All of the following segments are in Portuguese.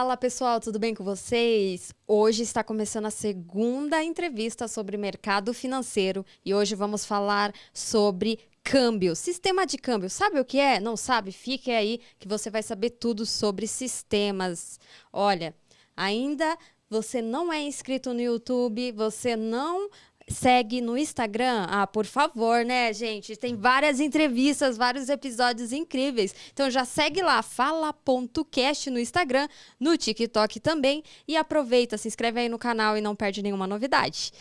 Fala pessoal, tudo bem com vocês? Hoje está começando a segunda entrevista sobre mercado financeiro e hoje vamos falar sobre câmbio, sistema de câmbio. Sabe o que é? Não sabe? Fique aí que você vai saber tudo sobre sistemas. Olha, ainda você não é inscrito no YouTube, você não segue no Instagram? Ah, por favor, né, gente? Tem várias entrevistas, vários episódios incríveis. Então já segue lá, fala.cast no Instagram, no TikTok também. E aproveita, se inscreve aí no canal e não perde nenhuma novidade.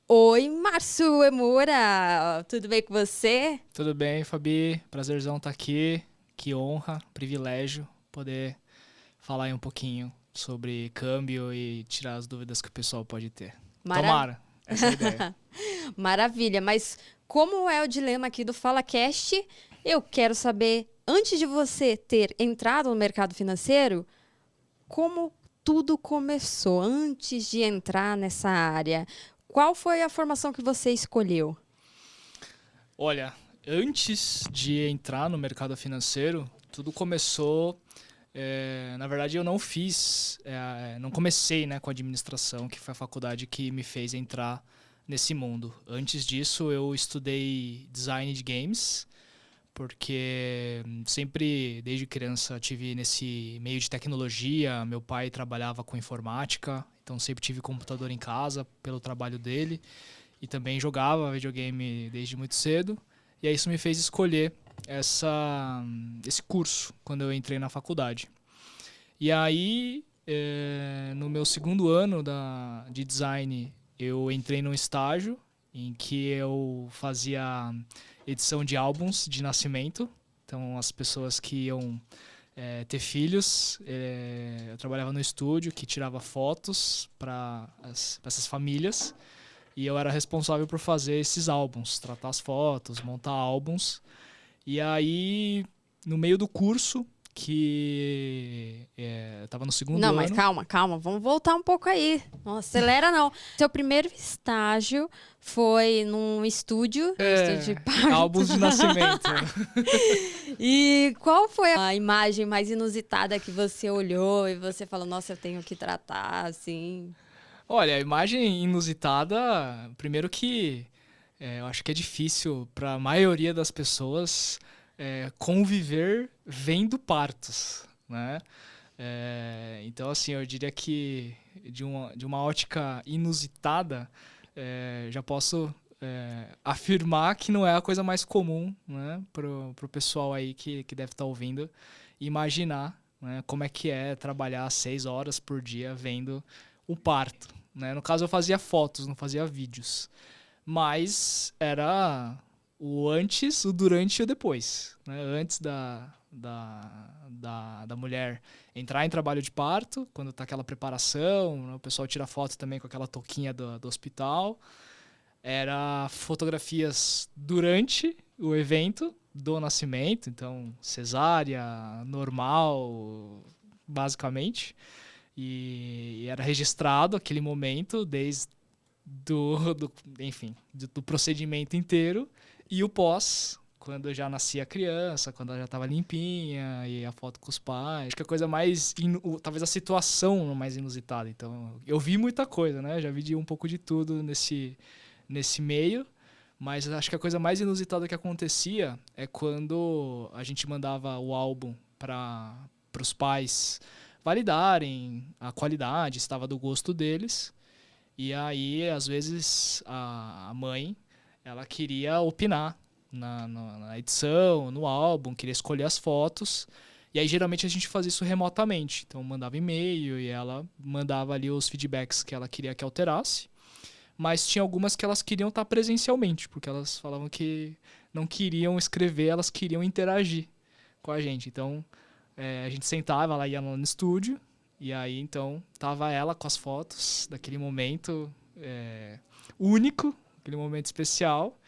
Oi, Márcio Emura, tudo bem com você? Tudo bem, Fabi? Prazerzão estar aqui. Que honra, privilégio poder falar aí um pouquinho sobre câmbio e tirar as dúvidas que o pessoal pode ter. Tomara! Essa é a ideia. Maravilha, mas como é o dilema aqui do FalaCast, eu quero saber, antes de você ter entrado no mercado financeiro, como tudo começou, antes de entrar nessa área. Qual foi a formação que você escolheu? Olha, antes de entrar no mercado financeiro, tudo começou... na verdade, eu não não comecei, né, com administração, que foi a faculdade que me fez entrar nesse mundo. Antes disso, eu estudei design de games, porque sempre, desde criança, tive nesse meio de tecnologia. Meu pai trabalhava com informática, então sempre tive computador em casa pelo trabalho dele, e também jogava videogame desde muito cedo, e aí isso me fez escolher esse curso quando eu entrei na faculdade. E aí, no meu segundo ano de design, eu entrei num estágio em que eu fazia edição de álbuns de nascimento. Então, as pessoas que iam ter filhos, eu trabalhava no estúdio que tirava fotos para essas famílias. E eu era responsável por fazer esses álbuns, tratar as fotos, montar álbuns. E aí, no meio do curso, que eu estava no segundo ano... Não, mas calma, vamos voltar um pouco aí. Não acelera, não. Seu primeiro estágio foi num estúdio de parto. Álbuns de nascimento. E qual foi a imagem mais inusitada que você olhou e você falou, nossa, eu tenho que tratar, assim... Olha, a imagem inusitada, primeiro que eu acho que é difícil para a maioria das pessoas conviver vendo partos, né? Então, assim, eu diria que de uma ótica inusitada, já posso afirmar que não é a coisa mais comum, né, pro pessoal aí que deve estar ouvindo imaginar, né, como é que é trabalhar 6 horas por dia vendo o parto, né? No caso, eu fazia fotos, não fazia vídeos. Mas era o antes, o durante e o depois, né? Antes da mulher entrar em trabalho de parto, quando tá aquela preparação, né? O pessoal tira foto também com aquela touquinha do hospital. Era fotografias durante o evento do nascimento, então cesárea, normal, basicamente. E era registrado aquele momento desde do procedimento inteiro, e o pós, quando já nascia a criança, quando ela já estava limpinha, e a foto com os pais. Acho que a coisa mais... talvez a situação mais inusitada. Então, eu vi muita coisa, né? Já vi um pouco de tudo nesse meio, mas acho que a coisa mais inusitada que acontecia é quando a gente mandava o álbum para os pais validarem a qualidade, estava do gosto deles. E aí, às vezes, a mãe, ela queria opinar na edição, no álbum, queria escolher as fotos. E aí, geralmente, a gente fazia isso remotamente. Então, mandava e-mail e ela mandava ali os feedbacks que ela queria que alterasse. Mas tinha algumas que elas queriam estar presencialmente, porque elas falavam que não queriam escrever, elas queriam interagir com a gente. Então, a gente sentava, ela ia no estúdio, e aí, então, tava ela com as fotos daquele momento único, aquele momento especial,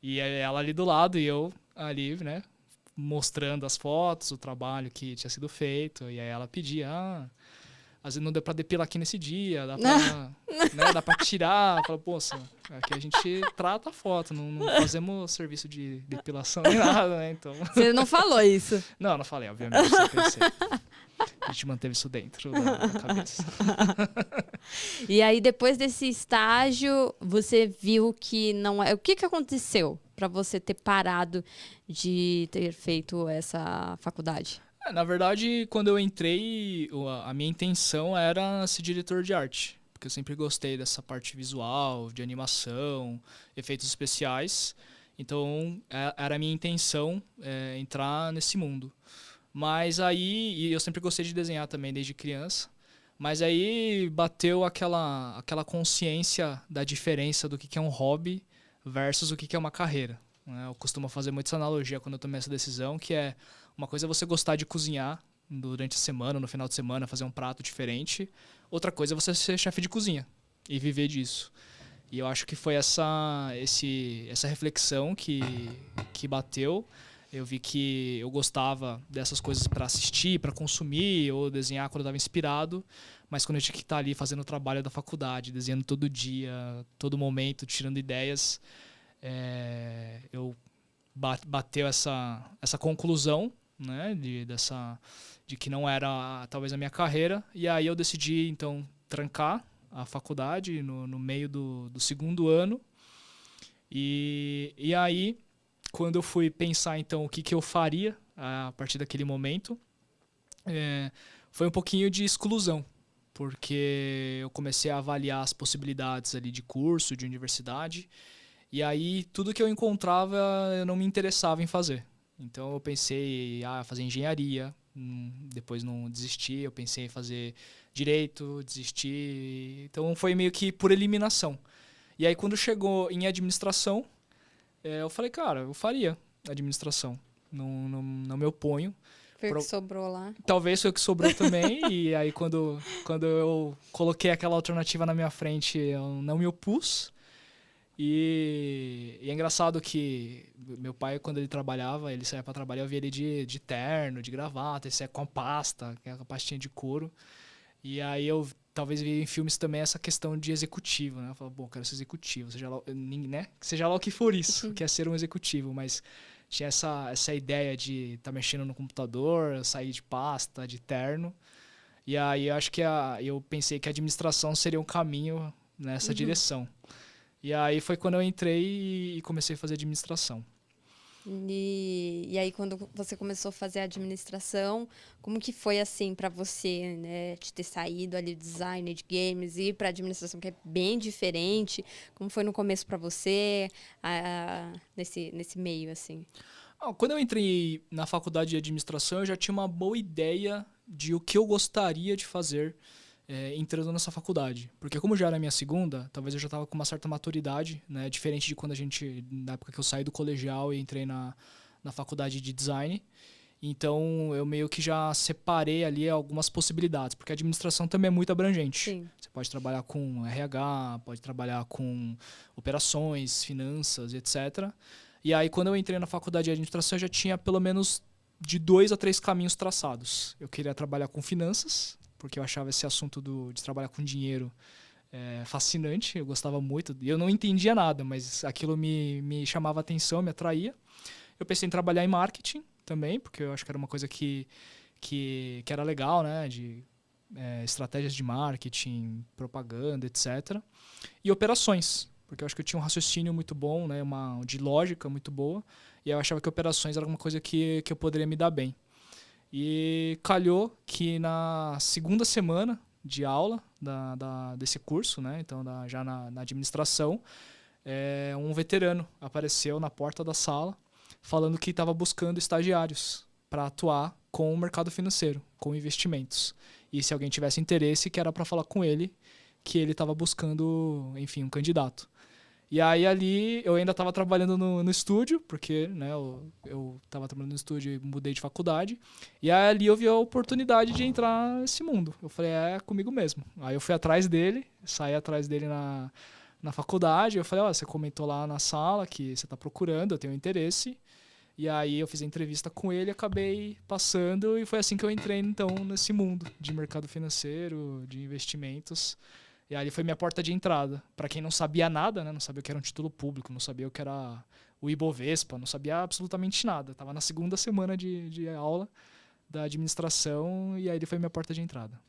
e ela ali do lado, e eu ali, né, mostrando as fotos, o trabalho que tinha sido feito, e aí ela pedia, às vezes não deu pra depilar aqui nesse dia, dá pra, né, dá pra tirar, fala, poxa, aqui a gente trata a foto, não fazemos serviço de depilação nem nada, né, então... Você não falou isso? Não falei, obviamente, só pensei. A gente manteve isso dentro da cabeça. E aí, depois desse estágio, você viu que não é. O que aconteceu para você ter parado de ter feito essa faculdade? Na verdade, quando eu entrei, a minha intenção era ser diretor de arte. Porque eu sempre gostei dessa parte visual, de animação, efeitos especiais. Então, era a minha intenção entrar nesse mundo. Mas aí, e eu sempre gostei de desenhar também desde criança, mas aí bateu aquela consciência da diferença do que é um hobby versus o que é uma carreira, né? Eu costumo fazer muita essa analogia quando eu tomei essa decisão, que é uma coisa é você gostar de cozinhar durante a semana, no final de semana, fazer um prato diferente. Outra coisa é você ser chefe de cozinha e viver disso. E eu acho que foi essa reflexão que bateu. Eu vi que eu gostava dessas coisas para assistir, para consumir, ou desenhar quando eu estava inspirado, mas quando eu tinha que estar ali fazendo o trabalho da faculdade, desenhando todo dia, todo momento, tirando ideias, eu bateu essa conclusão, né, de que não era talvez a minha carreira, e aí eu decidi então trancar a faculdade no meio do segundo ano, e aí quando eu fui pensar, então, o que eu faria a partir daquele momento, foi um pouquinho de exclusão, porque eu comecei a avaliar as possibilidades ali de curso, de universidade, e aí tudo que eu encontrava eu não me interessava em fazer. Então eu pensei em fazer engenharia, depois não desisti, eu pensei em fazer direito, desisti, então foi meio que por eliminação. E aí quando chegou em administração, eu falei, cara, eu faria administração. Não me oponho. Foi o que sobrou lá. Talvez foi o que sobrou também. E aí, quando eu coloquei aquela alternativa na minha frente, eu não me opus. E é engraçado que meu pai, quando ele trabalhava, ele saía para trabalhar, eu via ele de terno, de gravata, ele saía com a pasta, aquela pastinha de couro. E aí eu talvez vi em filmes também essa questão de executivo, né? Eu falo, bom, quero ser executivo, seja lá o que for isso, que é ser um executivo, mas tinha essa ideia de estar mexendo no computador, sair de pasta, de terno. E aí eu acho que eu pensei que a administração seria um caminho nessa direção. E aí foi quando eu entrei e comecei a fazer administração. E aí, quando você começou a fazer a administração, como que foi, assim, para você, né? De ter saído ali do design de games e ir para administração, que é bem diferente. Como foi no começo para você, nesse meio, assim? Quando eu entrei na faculdade de administração, eu já tinha uma boa ideia de o que eu gostaria de fazer entrando nessa faculdade. Porque como já era a minha segunda, talvez eu já estava com uma certa maturidade, né? Diferente de quando na época que eu saí do colegial e entrei na faculdade de design. Então, eu meio que já separei ali algumas possibilidades, porque a administração também é muito abrangente. Sim. Você pode trabalhar com RH, pode trabalhar com operações, finanças, etc. E aí, quando eu entrei na faculdade de administração, eu já tinha pelo menos de 2 a 3 caminhos traçados. Eu queria trabalhar com finanças, porque eu achava esse assunto de trabalhar com dinheiro fascinante, eu gostava muito. Eu não entendia nada, mas aquilo me chamava atenção, me atraía. Eu pensei em trabalhar em marketing também, porque eu acho que era uma coisa que era legal, né? De estratégias de marketing, propaganda, etc. E operações, porque eu acho que eu tinha um raciocínio muito bom, né? De lógica muito boa, e eu achava que operações era uma coisa que eu poderia me dar bem. E calhou que na segunda semana de aula desse curso, né? Então já na administração, um veterano apareceu na porta da sala falando que estava buscando estagiários para atuar com o mercado financeiro, com investimentos. E se alguém tivesse interesse, que era para falar com ele, que ele estava buscando, enfim, um candidato. E aí ali eu ainda estava trabalhando no estúdio, porque né, eu estava trabalhando no estúdio e mudei de faculdade. E aí ali eu vi a oportunidade de entrar nesse mundo. Eu falei, comigo mesmo. Aí eu fui atrás dele, saí atrás dele na faculdade. Eu falei, você comentou lá na sala que você está procurando, eu tenho interesse. E aí eu fiz a entrevista com ele, acabei passando e foi assim que eu entrei então nesse mundo de mercado financeiro, de investimentos. E aí foi minha porta de entrada. Para quem não sabia nada, né? Não sabia o que era um título público, não sabia o que era o Ibovespa, não sabia absolutamente nada. Tava na segunda semana de aula, da administração, e aí ele foi minha porta de entrada.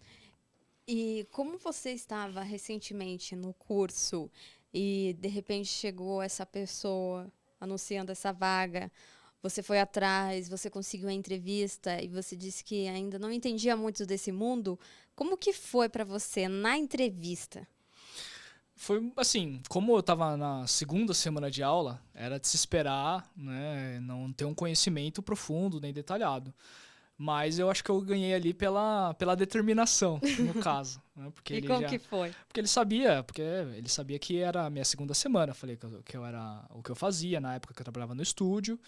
E como você estava recentemente no curso e de repente chegou essa pessoa anunciando essa vaga, você foi atrás, você conseguiu a entrevista e você disse que ainda não entendia muito desse mundo, como que foi para você na entrevista? Foi assim, como eu estava na segunda semana de aula, era de se esperar, né, não ter um conhecimento profundo nem detalhado. Mas eu acho que eu ganhei ali pela determinação, no caso. Né? E como que foi? Porque ele sabia que era a minha segunda semana. Eu falei que eu era o que eu fazia na época que eu trabalhava no estúdio.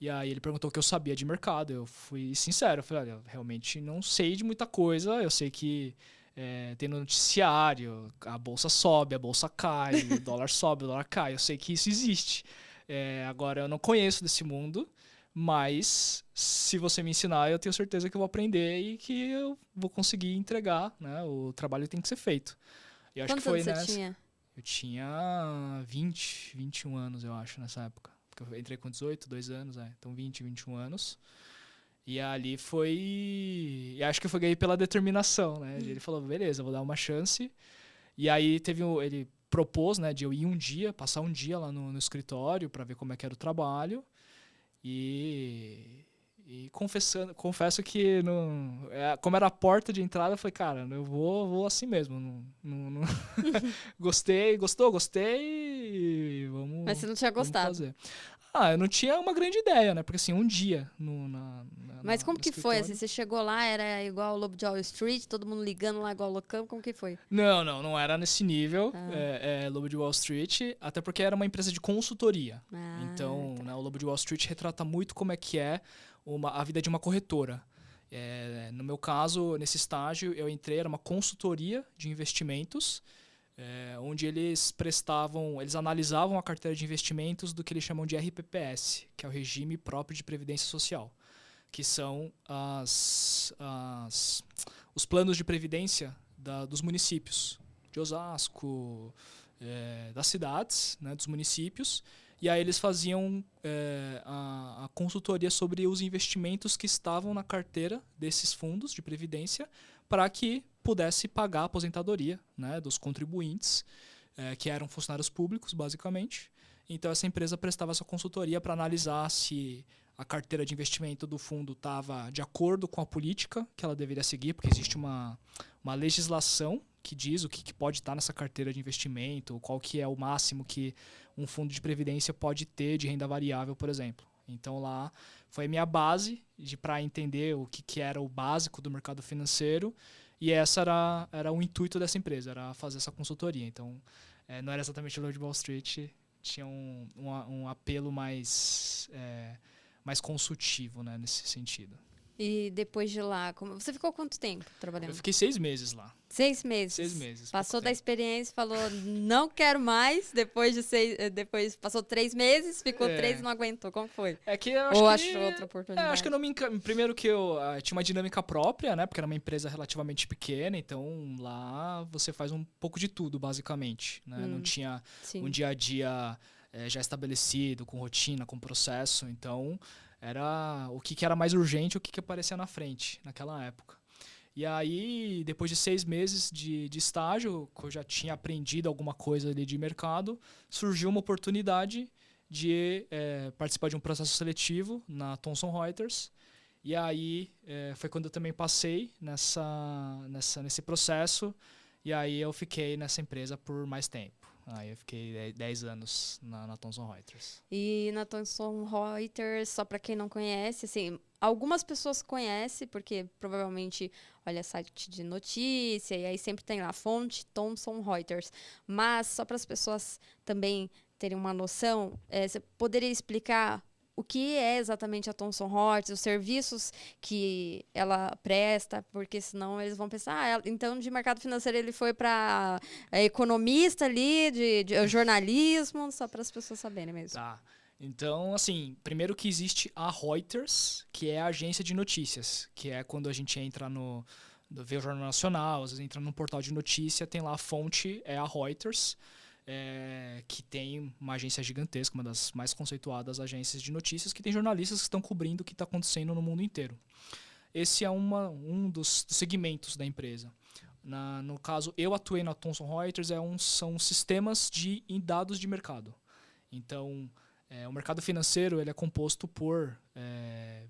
E aí ele perguntou o que eu sabia de mercado. Eu fui sincero, eu falei, olha, eu realmente não sei de muita coisa. Eu sei que tem no noticiário, a bolsa sobe, a bolsa cai, o dólar sobe, o dólar cai. Eu sei que isso existe. Agora, eu não conheço desse mundo. Mas, se você me ensinar, eu tenho certeza que eu vou aprender e que eu vou conseguir entregar, né? O trabalho tem que ser feito. E acho que Quantos foi anos você tinha? Eu tinha 21 anos, eu acho, nessa época. Porque eu entrei com 18, 2 anos, então 21 anos. E ali foi... E acho que eu ganhei pela determinação, né? Ele falou, beleza, vou dar uma chance. E aí ele propôs, né, de eu ir um dia, passar um dia lá no escritório para ver como é que era o trabalho. E confesso que como era a porta de entrada, eu falei, cara, eu vou assim mesmo. Gostei, Mas você não tinha vamos gostado. fazer. Eu não tinha uma grande ideia, né? Porque assim, um dia Mas como no que foi? escritório. Assim, você chegou lá, era igual o Lobo de Wall Street, todo mundo ligando lá igual loucão, como que foi? Não era nesse nível, Ah. Lobo de Wall Street, até porque era uma empresa de consultoria. Então, Tá. né, o Lobo de Wall Street retrata muito como é que é a vida de uma corretora. No meu caso, nesse estágio, eu entrei, era uma consultoria de investimentos, onde eles analisavam a carteira de investimentos do que eles chamam de RPPS, que é o Regime Próprio de Previdência Social, que são os planos de previdência dos municípios, de Osasco, das cidades, né, dos municípios. E aí eles faziam a consultoria sobre os investimentos que estavam na carteira desses fundos de previdência para que pudesse pagar a aposentadoria, né, dos contribuintes, que eram funcionários públicos, basicamente. Então essa empresa prestava essa consultoria para analisar se a carteira de investimento do fundo estava de acordo com a política que ela deveria seguir, porque existe uma legislação que diz o que pode estar nessa carteira de investimento, qual que é o máximo que um fundo de previdência pode ter de renda variável, por exemplo. Então lá foi a minha base para entender o que era o básico do mercado financeiro, e essa era o intuito dessa empresa, era fazer essa consultoria. Então não era exatamente o Lobo de Wall Street, tinha um apelo mais consultivo, né, nesse sentido. E depois de lá, você ficou quanto tempo trabalhando? Eu fiquei 6 meses lá. 6 meses? 6 meses. Passou da experiência, falou, não quero mais, depois passou 3 meses, ficou 3 e não aguentou, como foi? Que eu acho Ou achou outra oportunidade? Acho que eu não me Primeiro que eu tinha uma dinâmica própria, né, porque era uma empresa relativamente pequena, então lá você faz um pouco de tudo, basicamente, né? Não tinha um dia a dia já estabelecido, com rotina, com processo, então era o que era mais urgente, o que aparecia na frente naquela época. E aí, depois de 6 meses de estágio, que eu já tinha aprendido alguma coisa ali de mercado, surgiu uma oportunidade de participar de um processo seletivo na Thomson Reuters. E aí foi quando eu também passei nesse processo, e aí eu fiquei nessa empresa por mais tempo. Aí eu fiquei 10 anos na Thomson Reuters. E na Thomson Reuters, só para quem não conhece, assim, algumas pessoas conhecem, porque provavelmente olha site de notícia, e aí sempre tem lá, fonte Thomson Reuters. Mas só para as pessoas também terem uma noção, você poderia explicar o que é exatamente a Thomson Reuters, os serviços que ela presta, porque senão eles vão pensar, então de mercado financeiro ele foi para economista ali, de jornalismo, só para as pessoas saberem mesmo. Tá. Então, assim, primeiro que existe a Reuters, que é a agência de notícias, que é quando a gente entra vê o Jornal Nacional, às vezes entra num portal de notícia, tem lá a fonte, é a Reuters, que tem uma agência gigantesca, uma das mais conceituadas agências de notícias, que tem jornalistas que estão cobrindo o que está acontecendo no mundo inteiro. esse é um dos segmentos da empresa. No caso, eu atuei na Thomson Reuters, são sistemas em dados de mercado. Então, o mercado financeiro ele é composto por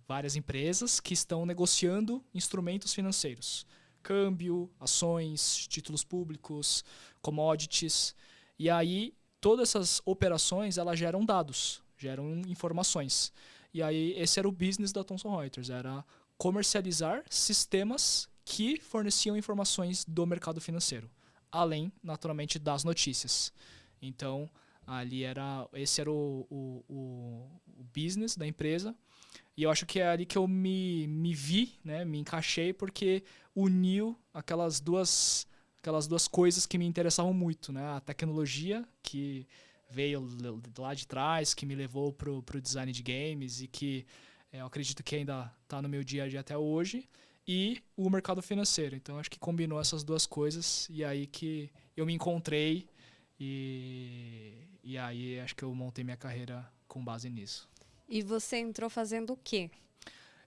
várias empresas que estão negociando instrumentos financeiros. Câmbio, ações, títulos públicos, commodities. E aí, todas essas operações elas geram dados, geram informações. E aí, esse era o business da Thomson Reuters, era comercializar sistemas que forneciam informações do mercado financeiro, além, naturalmente, das notícias. Então, esse era o business da empresa. E eu acho que é ali que eu me vi, né, me encaixei, porque uniu aquelas duas coisas que me interessavam muito, né? A tecnologia, que veio lá de trás, que me levou pro design de games e que eu acredito que ainda está no meu dia a dia até hoje, e o mercado financeiro. Então, acho que combinou essas duas coisas e aí que eu me encontrei e aí acho que eu montei minha carreira com base nisso. E você entrou fazendo o quê?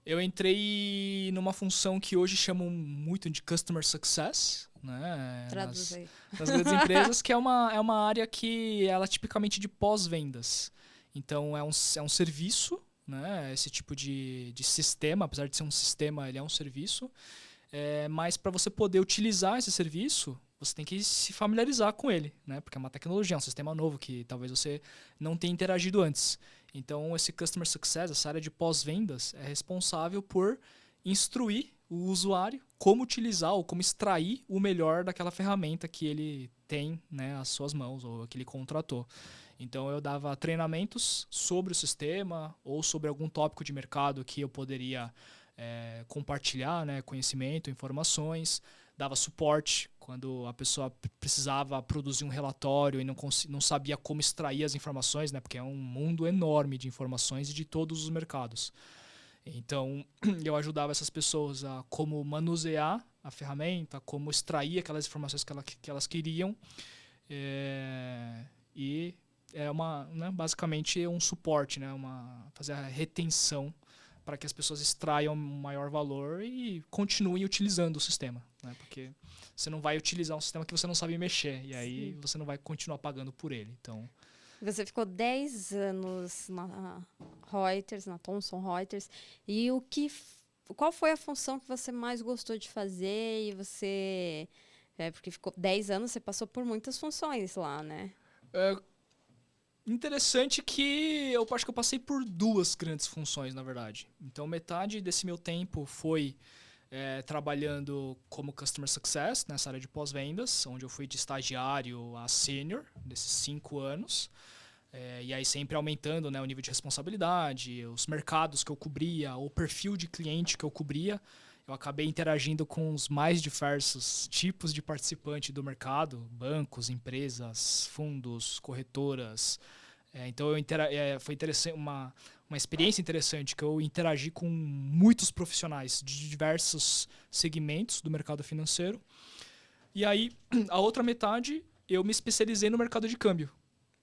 Eu entrei numa função que hoje chamam muito de Customer Success, né? Traduz aí. Nas grandes empresas, que é uma área que ela é tipicamente de pós-vendas. Então, é um serviço, né? Esse tipo de sistema, apesar de ser um sistema, ele é um serviço. Mas para você poder utilizar esse serviço, você tem que se familiarizar com ele, né? Porque é uma tecnologia, é um sistema novo que talvez você não tenha interagido antes. Então, esse Customer Success, essa área de pós-vendas, é responsável por instruir o usuário como utilizar ou como extrair o melhor daquela ferramenta que ele tem, né, às suas mãos ou que ele contratou. Então, eu dava treinamentos sobre o sistema ou sobre algum tópico de mercado que eu poderia compartilhar, né, conhecimento, informações, dava suporte quando a pessoa precisava produzir um relatório e não sabia como extrair as informações, né, porque é um mundo enorme de informações e de todos os mercados. Então, eu ajudava essas pessoas a como manusear a ferramenta, como extrair aquelas informações que elas queriam. E né, basicamente um suporte, né, fazer a retenção para que as pessoas extraiam maior valor e continuem utilizando o sistema, né? Porque você não vai utilizar um sistema que você não sabe mexer, e aí você não vai continuar pagando por ele. Então, você ficou 10 anos na Reuters, na Thomson Reuters, e qual foi a função que você mais gostou de fazer? E você... porque ficou 10 anos, você passou por muitas funções lá, né? Interessante que eu acho que eu passei por duas grandes funções, na verdade. Então, metade desse meu tempo foi trabalhando como Customer Success, nessa área de pós-vendas, onde eu fui de estagiário a sênior, desses 5 anos. E aí sempre aumentando, né, o nível de responsabilidade, os mercados que eu cobria, o perfil de cliente que eu cobria. Eu acabei interagindo com os mais diversos tipos de participante do mercado, bancos, empresas, fundos, corretoras. Então foi interessante, uma experiência interessante, que eu interagi com muitos profissionais de diversos segmentos do mercado financeiro. E aí, a outra metade, eu me especializei no mercado de câmbio.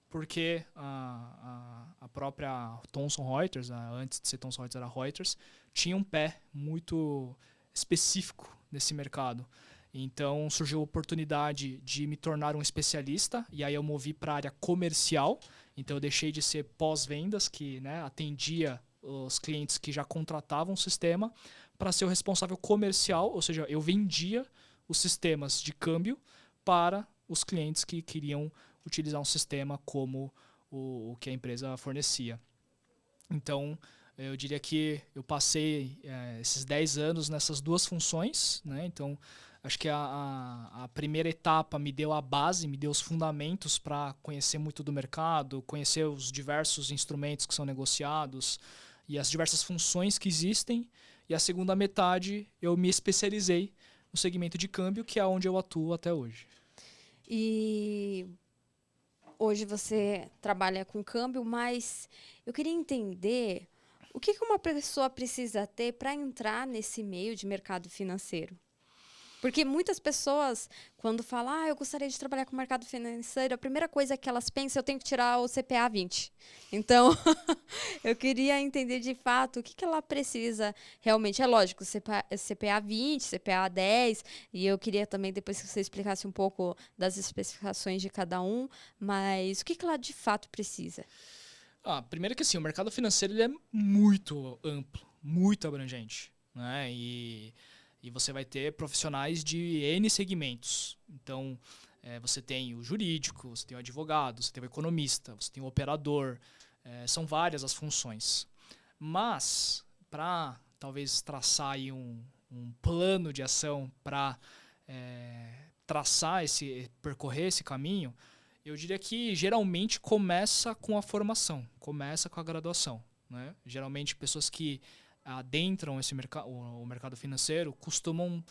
Porque a própria Thomson Reuters, antes de ser Thomson Reuters era Reuters, tinha um pé muito específico nesse mercado. Então surgiu a oportunidade de me tornar um especialista, e aí eu movi para a área comercial. Então eu deixei de ser pós-vendas, que, né, atendia os clientes que já contratavam o sistema, para ser o responsável comercial, ou seja, eu vendia os sistemas de câmbio para os clientes que queriam utilizar um sistema como o que a empresa fornecia. Então, eu diria que eu passei esses 10 anos nessas duas funções, né? Então, acho que a primeira etapa me deu a base, me deu os fundamentos para conhecer muito do mercado, conhecer os diversos instrumentos que são negociados e as diversas funções que existem. E a segunda metade eu me especializei no segmento de câmbio, que é onde eu atuo até hoje. E hoje você trabalha com câmbio, mas eu queria entender o que uma pessoa precisa ter para entrar nesse meio de mercado financeiro. Porque muitas pessoas, quando falam, eu gostaria de trabalhar com o mercado financeiro, a primeira coisa que elas pensam, eu tenho que tirar o CPA 20. Então, eu queria entender de fato o que ela precisa realmente. É lógico, CPA 20, CPA 10, e eu queria também depois que você explicasse um pouco das especificações de cada um, mas o que ela de fato precisa? Primeiro que assim, o mercado financeiro ele é muito amplo, muito abrangente, né? E você vai ter profissionais de N segmentos. Então, você tem o jurídico, você tem o advogado, você tem o economista, você tem o operador. São várias as funções. Mas, para talvez traçar aí um plano de ação para percorrer esse caminho, eu diria que geralmente começa com a formação, começa com a graduação, né? Geralmente pessoas que adentram o mercado financeiro costumam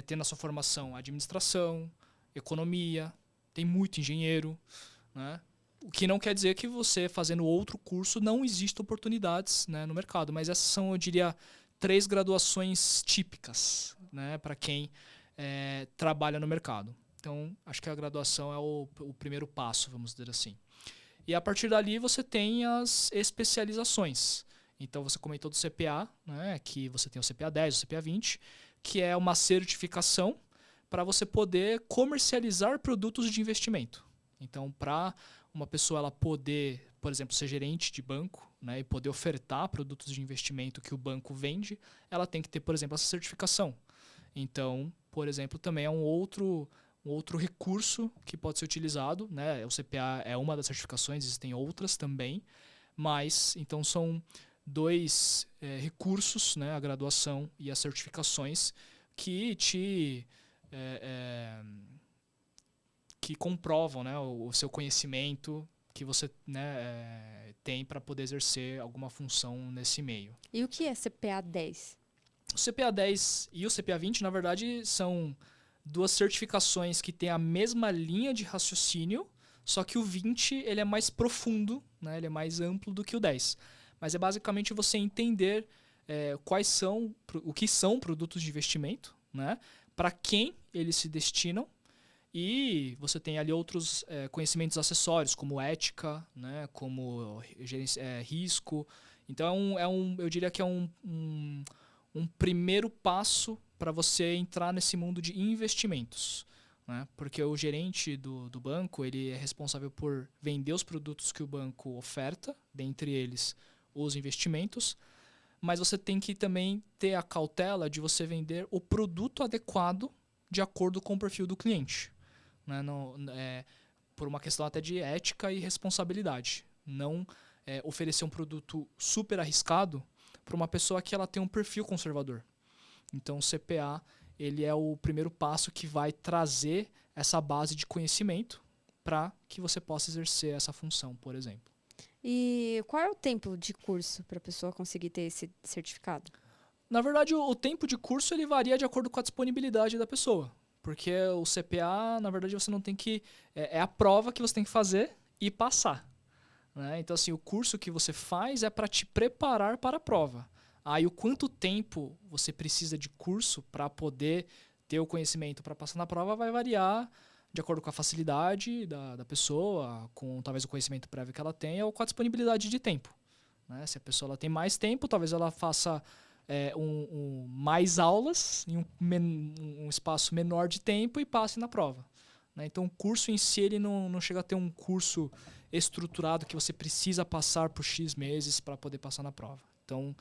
ter na sua formação administração, economia, tem muito engenheiro, né? O que não quer dizer que você fazendo outro curso não existe oportunidades, né, no mercado, mas essas são, eu diria, 3 graduações típicas, né, para quem trabalha no mercado. Então, acho que a graduação é o primeiro passo, vamos dizer assim. E a partir dali você tem as especializações. Então, você comentou do CPA, né, que você tem o CPA 10, o CPA 20, que é uma certificação para você poder comercializar produtos de investimento. Então, para uma pessoa ela poder, por exemplo, ser gerente de banco, né, e poder ofertar produtos de investimento que o banco vende, ela tem que ter, por exemplo, essa certificação. Então, por exemplo, também é um outro recurso que pode ser utilizado, né? O CPA é uma das certificações, existem outras também, mas então são 2 recursos, né? A graduação e as certificações que que comprovam, né, o seu conhecimento que você, né, tem para poder exercer alguma função nesse meio. E o que é CPA 10? O CPA 10 e o CPA 20, na verdade, são 2 certificações que têm a mesma linha de raciocínio, só que o 20 ele é mais profundo, né, ele é mais amplo do que o 10. Mas é basicamente você entender o que são produtos de investimento, né, para quem eles se destinam. E você tem ali outros conhecimentos acessórios, como ética, né, como risco. Então, eu diria que é um primeiro passo para você entrar nesse mundo de investimentos. Né? Porque o gerente do banco ele é responsável por vender os produtos que o banco oferta, dentre eles os investimentos, mas você tem que também ter a cautela de você vender o produto adequado de acordo com o perfil do cliente. Né? Por uma questão até de ética e responsabilidade. Não oferecer um produto super arriscado para uma pessoa que ela tem um perfil conservador. Então o CPA ele é o primeiro passo que vai trazer essa base de conhecimento para que você possa exercer essa função, por exemplo. E qual é o tempo de curso para a pessoa conseguir ter esse certificado? Na verdade, o tempo de curso ele varia de acordo com a disponibilidade da pessoa. Porque o CPA, na verdade, você não tem que... É a prova que você tem que fazer e passar. Né? Então, assim, o curso que você faz é para te preparar para a prova. Aí, o quanto tempo você precisa de curso para poder ter o conhecimento para passar na prova vai variar de acordo com a facilidade da pessoa, com talvez o conhecimento prévio que ela tenha ou com a disponibilidade de tempo. Né? Se a pessoa ela tem mais tempo, talvez ela faça mais aulas em um espaço menor de tempo e passe na prova. Né? Então, o curso em si ele não chega a ter um curso estruturado que você precisa passar por X meses para poder passar na prova. Então,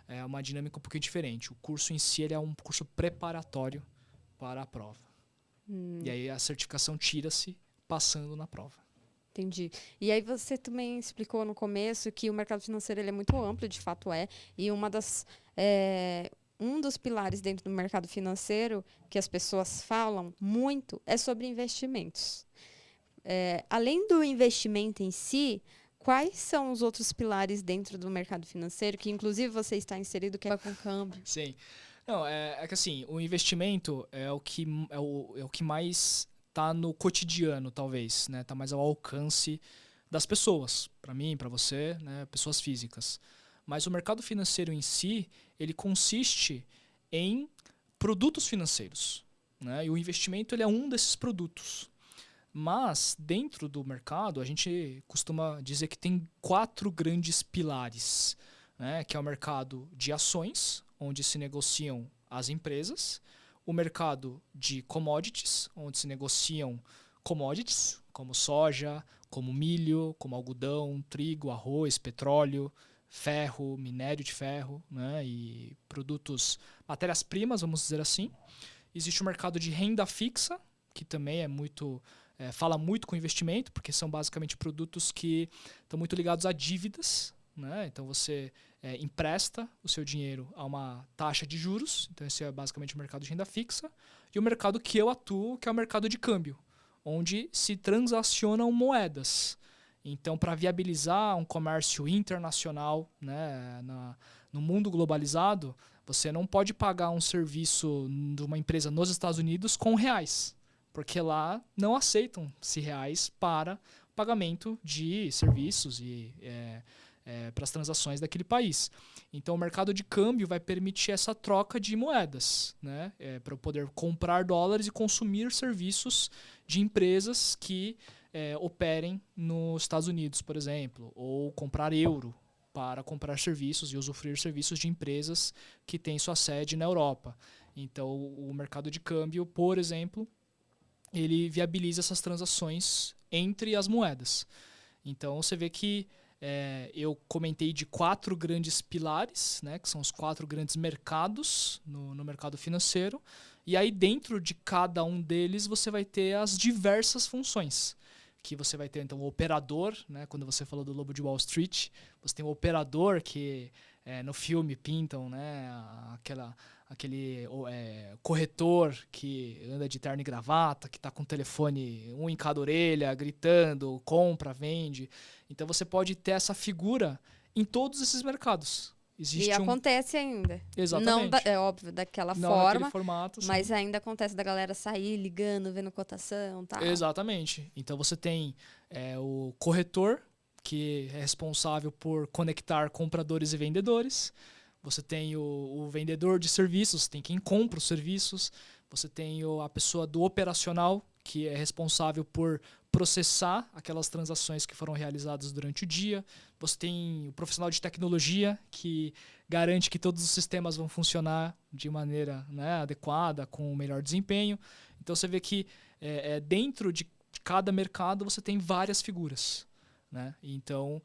é uma dinâmica um pouquinho diferente. O curso em si ele é um curso preparatório para a prova. E aí a certificação tira-se passando na prova. Entendi. E aí você também explicou no começo que o mercado financeiro ele é muito amplo, de fato é, e um dos pilares dentro do mercado financeiro que as pessoas falam muito é sobre investimentos. Além do investimento em si, quais são os outros pilares dentro do mercado financeiro, que inclusive você está inserido, que é com câmbio? Sim. Não, é que assim, o investimento é o que mais está no cotidiano, talvez, né? Tá mais ao alcance das pessoas, para mim, para você, né? Pessoas físicas. Mas o mercado financeiro em si, ele consiste em produtos financeiros. né? E o investimento ele é um desses produtos. Mas, dentro do mercado, a gente costuma dizer que tem 4 grandes pilares, né? Que é o mercado de ações, onde se negociam as empresas, o mercado de commodities, onde se negociam commodities, como soja, como milho, como algodão, trigo, arroz, petróleo, ferro, minério de ferro, né? E produtos, matérias-primas, vamos dizer assim. Existe o mercado de renda fixa, que também fala muito com investimento, porque são basicamente produtos que estão muito ligados a dívidas, né? Então você empresta o seu dinheiro a uma taxa de juros, então esse é basicamente o mercado de renda fixa, e o mercado que eu atuo, que é o mercado de câmbio, onde se transacionam moedas. Então, para viabilizar um comércio internacional, né, no mundo globalizado, você não pode pagar um serviço de uma empresa nos Estados Unidos com reais, porque lá não aceitam-se reais para pagamento de serviços e para as transações daquele país. Então, o mercado de câmbio vai permitir essa troca de moedas, né, para eu poder comprar dólares e consumir serviços de empresas que operem nos Estados Unidos, por exemplo, ou comprar euro para comprar serviços e usufruir serviços de empresas que têm sua sede na Europa. Então, o mercado de câmbio, por exemplo, ele viabiliza essas transações entre as moedas. Então, você vê que eu comentei de 4 grandes pilares, né, que são os 4 grandes mercados no mercado financeiro, e aí dentro de cada um deles você vai ter as diversas funções, que você vai ter então o operador, né, quando você falou do Lobo de Wall Street, você tem o operador que no filme pintam, né, aquele corretor que anda de terno e gravata, que está com o telefone um em cada orelha, gritando, compra, vende. Então você pode ter essa figura em todos esses mercados. E acontece ainda. Exatamente. Não, é óbvio, daquela não forma, naquele formato, mas ainda acontece da galera sair ligando, vendo cotação, tal. Exatamente. Então você tem o corretor, que é responsável por conectar compradores e vendedores. Você tem o vendedor de serviços, tem quem compra os serviços. Você tem a pessoa do operacional, que é responsável por processar aquelas transações que foram realizadas durante o dia. Você tem o profissional de tecnologia, que garante que todos os sistemas vão funcionar de maneira, né, adequada, com o melhor desempenho. Então você vê que dentro de cada mercado você tem várias figuras, né? Então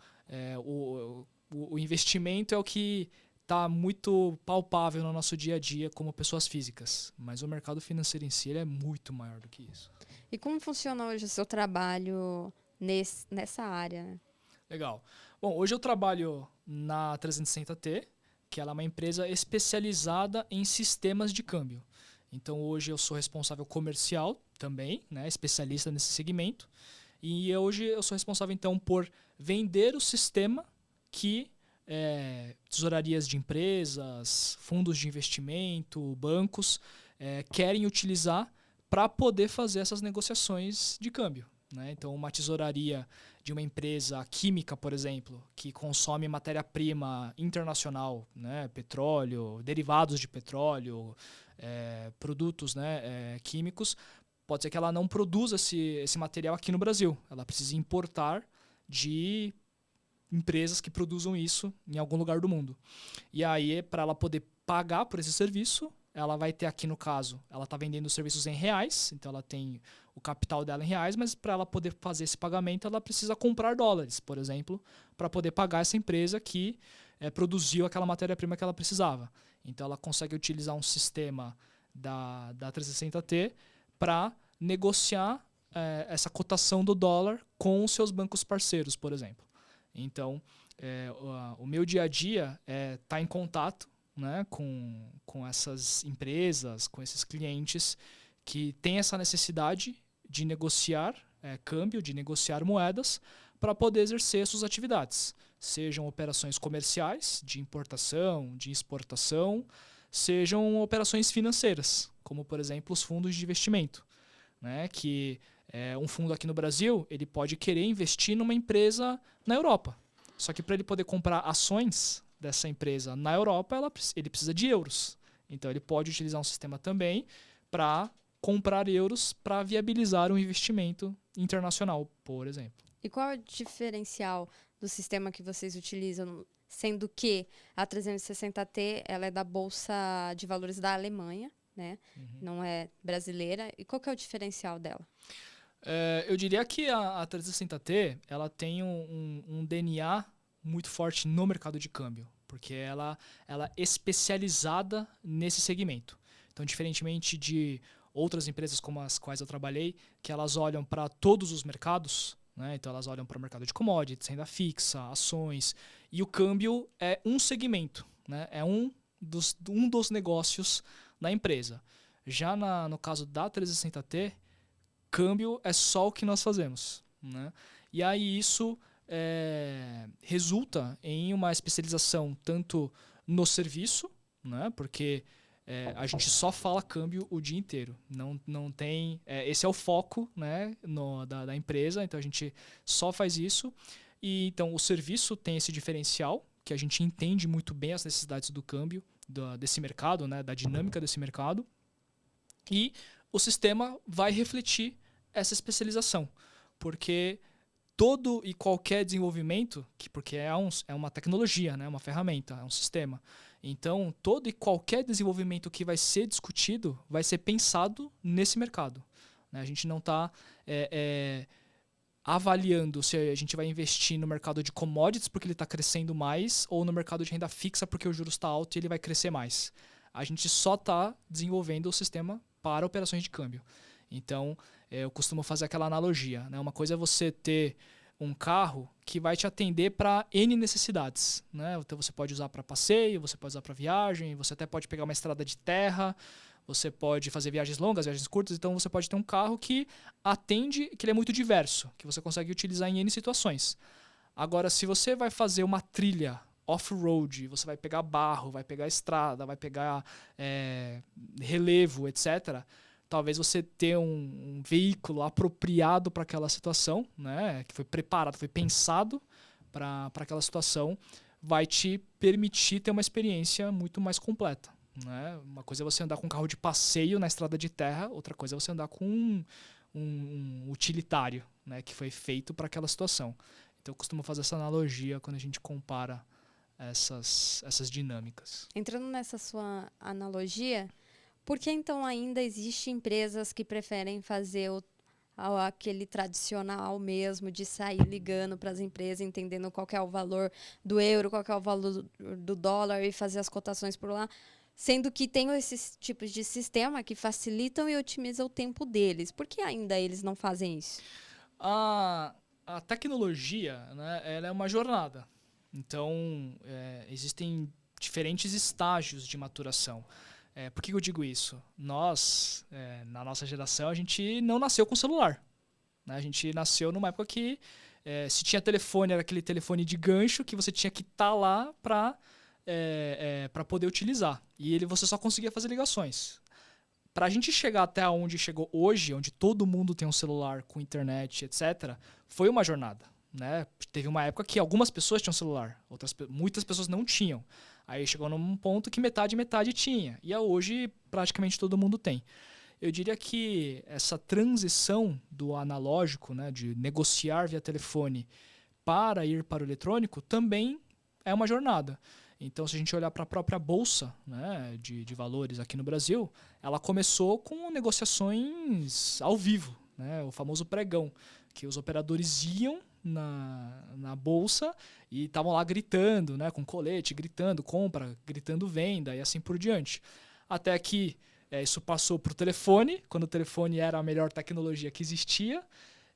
o investimento é o que está muito palpável no nosso dia a dia como pessoas físicas, mas o mercado financeiro em si ele é muito maior do que isso. E como funciona hoje o seu trabalho nessa área, né? Legal. Bom, hoje eu trabalho na 360T, que ela é uma empresa especializada em sistemas de câmbio. Então hoje eu sou responsável comercial também, né, especialista nesse segmento. E hoje eu sou responsável então por vender o sistema que tesourarias de empresas, fundos de investimento, bancos querem utilizar para poder fazer essas negociações de câmbio, né? Então, uma tesouraria de uma empresa química, por exemplo, que consome matéria-prima internacional, né? Petróleo, derivados de petróleo, produtos, né? Químicos, pode ser que ela não produza esse material aqui no Brasil. Ela precisa importar de empresas que produzam isso em algum lugar do mundo. E aí, para ela poder pagar por esse serviço, ela vai ter aqui, no caso, ela está vendendo os serviços em reais, então ela tem o capital dela em reais, mas para ela poder fazer esse pagamento, ela precisa comprar dólares, por exemplo, para poder pagar essa empresa que produziu aquela matéria-prima que ela precisava. Então ela consegue utilizar um sistema da 360T para negociar essa cotação do dólar com os seus bancos parceiros, por exemplo. Então, o meu dia a dia é estar em contato, né, com essas empresas, com esses clientes que têm essa necessidade de negociar câmbio, de negociar moedas para poder exercer suas atividades. Sejam operações comerciais, de importação, de exportação, sejam operações financeiras, como, por exemplo, os fundos de investimento, né, que um fundo aqui no Brasil ele pode querer investir numa empresa na Europa. Só que para ele poder comprar ações dessa empresa na Europa, ele precisa de euros. Então ele pode utilizar um sistema também para comprar euros para viabilizar um investimento internacional, por exemplo. E qual é o diferencial do sistema que vocês utilizam, sendo que a 360T ela é da Bolsa de Valores da Alemanha, né? Não é brasileira. E qual que é o diferencial dela? Eu diria que a 360T ela tem um DNA muito forte no mercado de câmbio, porque ela é especializada nesse segmento. Então, diferentemente de outras empresas como as quais eu trabalhei, que elas olham para todos os mercados, né? Então elas olham para o mercado de commodities, renda fixa, ações, e o câmbio é um segmento, né? É um dos negócios da empresa. Já no caso da 360T, câmbio é só o que nós fazemos, né? E aí isso resulta em uma especialização tanto no serviço, né? Porque a gente só fala câmbio o dia inteiro. Não tem. Esse é o foco, né, da empresa, então a gente só faz isso. E então o serviço tem esse diferencial, que a gente entende muito bem as necessidades do câmbio, desse mercado, né, da dinâmica desse mercado. E o sistema vai refletir essa especialização, porque todo e qualquer desenvolvimento, porque é uma tecnologia, né, uma ferramenta, é um sistema. Então, todo e qualquer desenvolvimento que vai ser discutido vai ser pensado nesse mercado, né? A gente não está avaliando se a gente vai investir no mercado de commodities porque ele está crescendo mais ou no mercado de renda fixa porque o juros está alto e ele vai crescer mais. A gente só está desenvolvendo o sistema para operações de câmbio. Então, eu costumo fazer aquela analogia, né? Uma coisa é você ter um carro que vai te atender para N necessidades, né? Então você pode usar para passeio, você pode usar para viagem, você até pode pegar uma estrada de terra, você pode fazer viagens longas, viagens curtas, então você pode ter um carro que atende, que ele é muito diverso, que você consegue utilizar em N situações. Agora, se você vai fazer uma trilha off-road, você vai pegar barro, vai pegar estrada, vai pegar relevo, etc., talvez você ter um veículo apropriado para aquela situação, né, que foi preparado, foi pensado para aquela situação, vai te permitir ter uma experiência muito mais completa, né? Uma coisa é você andar com um carro de passeio na estrada de terra, outra coisa é você andar com um utilitário, né, que foi feito para aquela situação. Então eu costumo fazer essa analogia quando a gente compara essas dinâmicas. Entrando nessa sua analogia, por que então ainda existem empresas que preferem fazer aquele tradicional mesmo de sair ligando para as empresas, entendendo qual que é o valor do euro, qual que é o valor do dólar e fazer as cotações por lá, sendo que tem esses tipos de sistema que facilitam e otimizam o tempo deles? Por que ainda eles não fazem isso? A tecnologia, né, ela é uma jornada. Então, existem diferentes estágios de maturação. Por que eu digo isso? Nós, na nossa geração, a gente não nasceu com celular, né? A gente nasceu numa época que se tinha telefone, era aquele telefone de gancho que você tinha que estar lá para poder utilizar. E você só conseguia fazer ligações. Para a gente chegar até onde chegou hoje, onde todo mundo tem um celular com internet, etc., foi uma jornada, né? Teve uma época que algumas pessoas tinham celular, muitas pessoas não tinham. Aí chegou num ponto que metade tinha. E hoje praticamente todo mundo tem. Eu diria que essa transição do analógico, né, de negociar via telefone para ir para o eletrônico, também é uma jornada. Então, se a gente olhar para a própria bolsa, né, de valores aqui no Brasil, ela começou com negociações ao vivo, né, o famoso pregão, que os operadores iam na bolsa e estavam lá gritando, né, com colete, gritando compra, gritando venda e assim por diante. Até que isso passou para o telefone, quando o telefone era a melhor tecnologia que existia,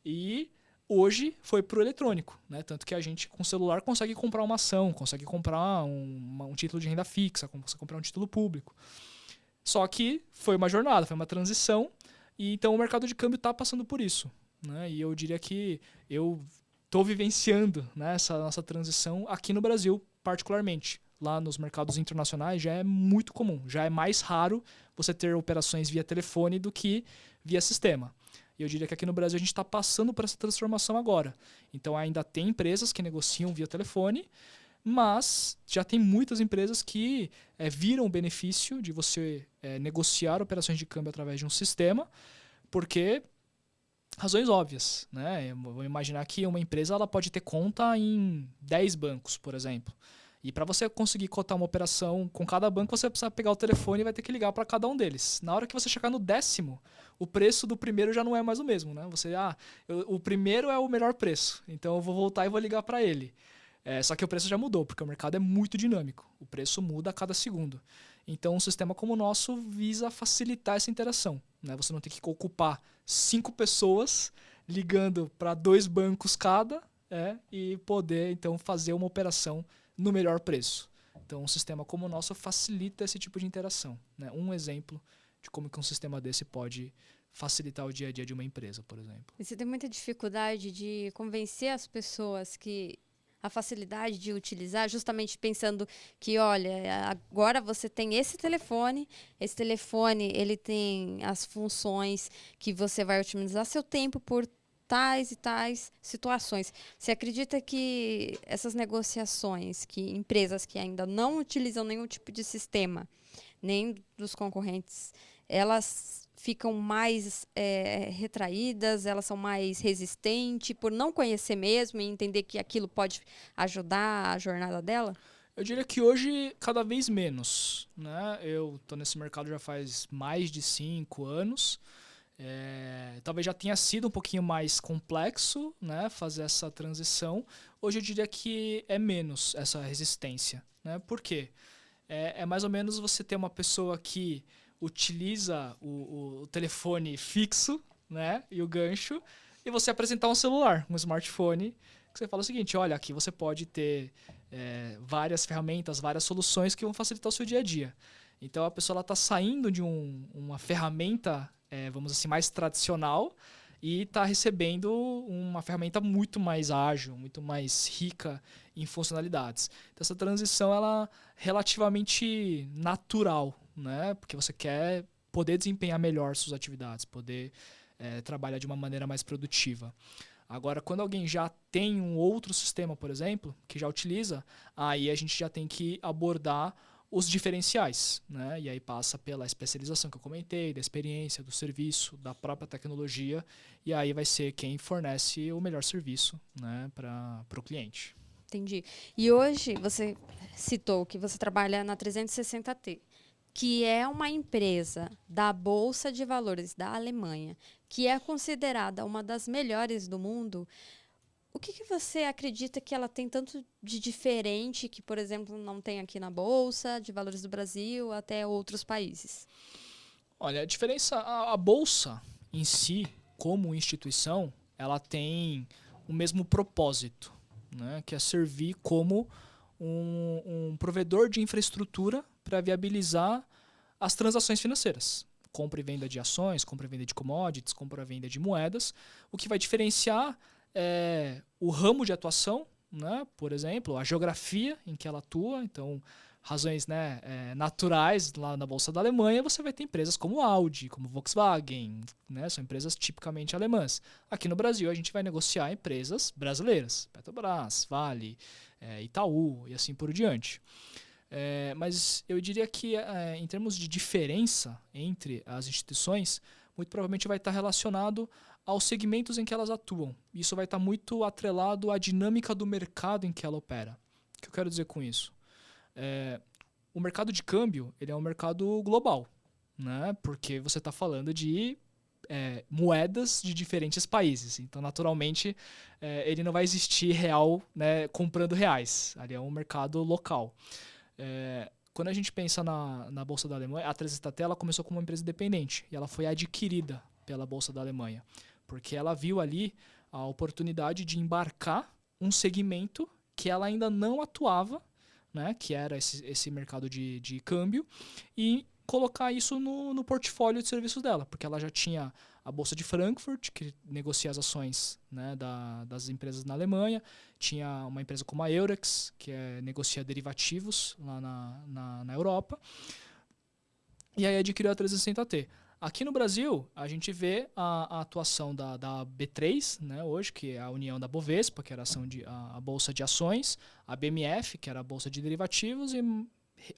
e hoje foi para o eletrônico, né? Tanto que a gente com o celular consegue comprar uma ação, consegue comprar um título de renda fixa, consegue comprar um título público. Só que foi uma jornada, foi uma transição, e então o mercado de câmbio está passando por isso, né? E eu diria que eu estou vivenciando, né, essa nossa transição aqui no Brasil, particularmente. Lá nos mercados internacionais já é muito comum, já é mais raro você ter operações via telefone do que via sistema. E eu diria que aqui no Brasil a gente está passando por essa transformação agora. Então ainda tem empresas que negociam via telefone, mas já tem muitas empresas que viram o benefício de você negociar operações de câmbio através de um sistema, porque razões óbvias, né? Vou imaginar que uma empresa ela pode ter conta em 10 bancos, por exemplo. E para você conseguir cotar uma operação com cada banco, você precisa pegar o telefone e vai ter que ligar para cada um deles. Na hora que você chegar no 10º, o preço do primeiro já não é mais o mesmo, né? O primeiro é o melhor preço, então eu vou voltar e vou ligar para ele. Só que o preço já mudou, porque o mercado é muito dinâmico. O preço muda a cada segundo. Então, um sistema como o nosso visa facilitar essa interação, né? Você não tem que ocupar 5 pessoas ligando para 2 bancos cada e poder, então, fazer uma operação no melhor preço. Então, um sistema como o nosso facilita esse tipo de interação, né? Um exemplo de como que um sistema desse pode facilitar o dia a dia de uma empresa, por exemplo. E você tem muita dificuldade de convencer as pessoas que a facilidade de utilizar, justamente pensando que, olha, agora você tem esse telefone ele tem as funções que você vai otimizar seu tempo por tais e tais situações. Você acredita que essas negociações, que empresas que ainda não utilizam nenhum tipo de sistema, nem dos concorrentes, elas ficam mais retraídas, elas são mais resistentes por não conhecer mesmo e entender que aquilo pode ajudar a jornada dela? Eu diria que hoje, cada vez menos, né? Eu estou nesse mercado já faz mais de 5 anos. Talvez já tenha sido um pouquinho mais complexo, né, fazer essa transição. Hoje eu diria que é menos essa resistência, né? Por quê? É mais ou menos você ter uma pessoa que utiliza o telefone fixo, né, e o gancho, e você apresentar um celular, um smartphone, que você fala o seguinte: olha, aqui você pode ter várias ferramentas, várias soluções que vão facilitar o seu dia a dia. Então a pessoa está saindo de uma ferramenta, vamos dizer assim, mais tradicional, e está recebendo uma ferramenta muito mais ágil, muito mais rica em funcionalidades. Então essa transição ela é relativamente natural, né? Porque você quer poder desempenhar melhor suas atividades, poder trabalhar de uma maneira mais produtiva. Agora, quando alguém já tem um outro sistema, por exemplo, que já utiliza, aí a gente já tem que abordar os diferenciais, né? E aí passa pela especialização que eu comentei, da experiência, do serviço, da própria tecnologia, e aí vai ser quem fornece o melhor serviço, né, para o cliente. Entendi. E hoje você citou que você trabalha na 360T, que é uma empresa da Bolsa de Valores da Alemanha, que é considerada uma das melhores do mundo. O que você acredita que ela tem tanto de diferente que, por exemplo, não tem aqui na Bolsa de Valores do Brasil, até outros países? Olha, a diferença, a Bolsa em si, como instituição, ela tem o mesmo propósito, né, que é servir como um provedor de infraestrutura para viabilizar as transações financeiras. Compra e venda de ações, compra e venda de commodities, compra e venda de moedas. O que vai diferenciar o ramo de atuação, né? Por exemplo, a geografia em que ela atua. Então, razões, né, naturais lá na Bolsa da Alemanha, você vai ter empresas como Audi, como Volkswagen, né? São empresas tipicamente alemãs. Aqui no Brasil, a gente vai negociar empresas brasileiras, Petrobras, Vale, Itaú e assim por diante. Mas eu diria que, em termos de diferença entre as instituições, muito provavelmente vai estar relacionado aos segmentos em que elas atuam. Isso vai estar muito atrelado à dinâmica do mercado em que ela opera. O que eu quero dizer com isso? O mercado de câmbio ele é um mercado global, né? Porque você está falando de moedas de diferentes países. Então, naturalmente, ele não vai existir real, né, comprando reais. Ali é um mercado local. Quando a gente pensa na Bolsa da Alemanha, a 360T ela começou como uma empresa independente e ela foi adquirida pela Bolsa da Alemanha, porque ela viu ali a oportunidade de embarcar um segmento que ela ainda não atuava, né, que era esse mercado de câmbio, e colocar isso no portfólio de serviços dela, porque ela já tinha a Bolsa de Frankfurt, que negocia as ações, né, das empresas na Alemanha, tinha uma empresa como a Eurex, que negocia derivativos lá na Europa, e aí adquiriu a 360T. Aqui no Brasil, a gente vê a atuação da B3, né, hoje, que é a união da Bovespa, que era a Bolsa de Ações, a BMF, que era a Bolsa de Derivativos, e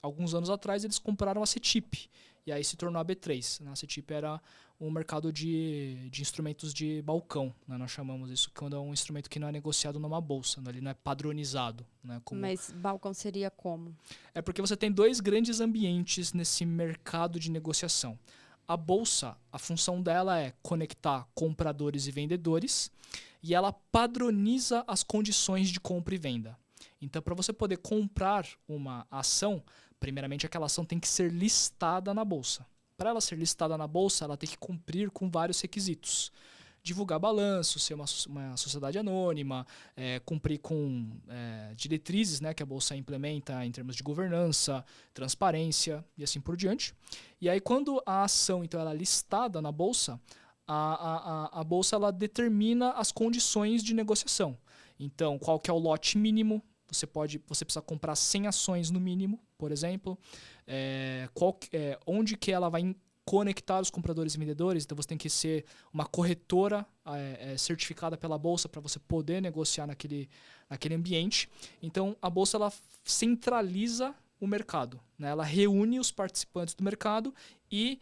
alguns anos atrás eles compraram a CETIP, e aí se tornou a B3. A CETIP era um mercado de instrumentos de balcão, né, nós chamamos isso, quando é um instrumento que não é negociado numa bolsa, ele não é padronizado. Né, Mas balcão seria como? É porque você tem dois grandes ambientes nesse mercado de negociação. A bolsa, a função dela é conectar compradores e vendedores e ela padroniza as condições de compra e venda. Então, para você poder comprar uma ação, primeiramente aquela ação tem que ser listada na bolsa. Para ela ser listada na bolsa, ela tem que cumprir com vários requisitos. Divulgar balanço, ser uma sociedade anônima, cumprir com diretrizes, né, que a Bolsa implementa em termos de governança, transparência e assim por diante. E aí, quando a ação então, ela é listada na Bolsa, a Bolsa ela determina as condições de negociação. Então, qual que é o lote mínimo? Você precisa comprar 100 ações no mínimo, por exemplo. Onde que ela vai conectar os compradores e vendedores, então você tem que ser uma corretora certificada pela Bolsa para você poder negociar naquele ambiente. Então, a Bolsa ela centraliza o mercado, né? Ela reúne os participantes do mercado e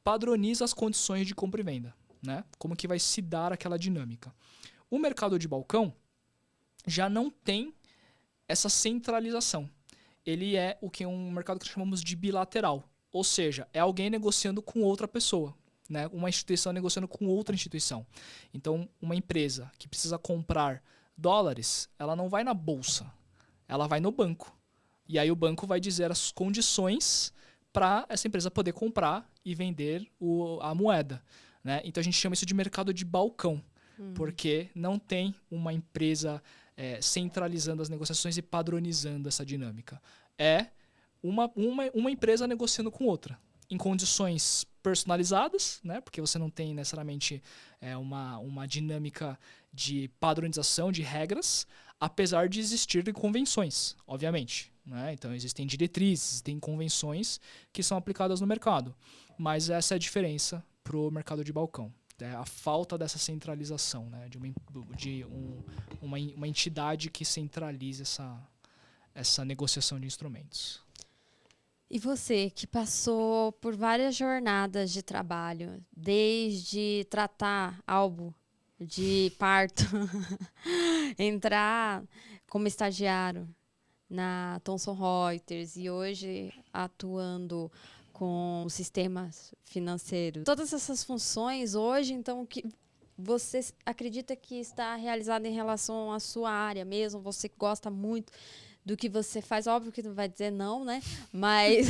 padroniza as condições de compra e venda, né? Como que vai se dar aquela dinâmica. O mercado de balcão já não tem essa centralização. Ele é um mercado que chamamos de bilateral. Ou seja, é alguém negociando com outra pessoa, né? Uma instituição negociando com outra instituição. Então, uma empresa que precisa comprar dólares, ela não vai na bolsa, ela vai no banco. E aí o banco vai dizer as condições para essa empresa poder comprar e vender a moeda. Né? Então, a gente chama isso de mercado de balcão, porque não tem uma empresa centralizando as negociações e padronizando essa dinâmica. Uma empresa negociando com outra, em condições personalizadas, né? Porque você não tem necessariamente uma dinâmica de padronização de regras, apesar de existirem convenções, obviamente. Né? Então, existem diretrizes, existem convenções que são aplicadas no mercado. Mas essa é a diferença para o mercado de balcão. A falta dessa centralização, né? de uma entidade que centralize essa negociação de instrumentos. E você, que passou por várias jornadas de trabalho, desde tratar algo de parto, entrar como estagiário na Thomson Reuters e hoje atuando com sistemas financeiros. Todas essas funções hoje, então, que você acredita que está realizada em relação à sua área mesmo? Você gosta muito do que você faz, óbvio que não vai dizer não, né? Mas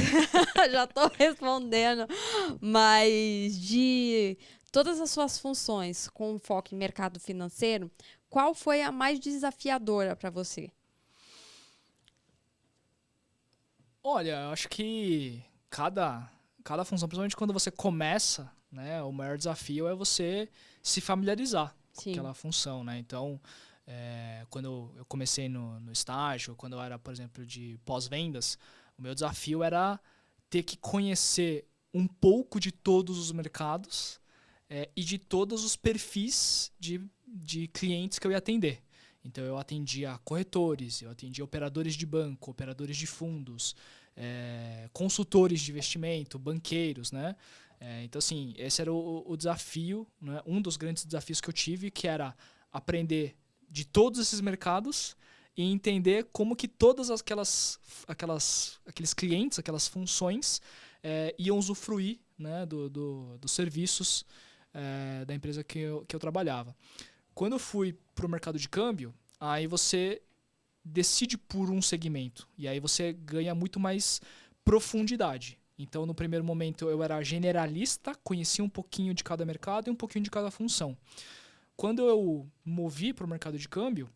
já estou respondendo. Mas de todas as suas funções com foco em mercado financeiro, qual foi a mais desafiadora para você? Olha, eu acho que cada função, principalmente quando você começa, né, o maior desafio é você se familiarizar com aquela função, né? Então, quando eu comecei no estágio, quando eu era, por exemplo, de pós-vendas, o meu desafio era ter que conhecer um pouco de todos os mercados e de todos os perfis de clientes que eu ia atender. Então, eu atendia corretores, eu atendia operadores de banco, operadores de fundos, consultores de investimento, banqueiros, né? Então, assim, esse era o desafio, né? Um dos grandes desafios que eu tive, que era aprender de todos esses mercados e entender como que todas aqueles clientes, aquelas funções iam usufruir, né, dos serviços da empresa que eu trabalhava. Quando eu fui para o mercado de câmbio, aí você decide por um segmento e aí você ganha muito mais profundidade. Então, no primeiro momento, eu era generalista, conhecia um pouquinho de cada mercado e um pouquinho de cada função. Quando eu movi para o mercado de câmbio,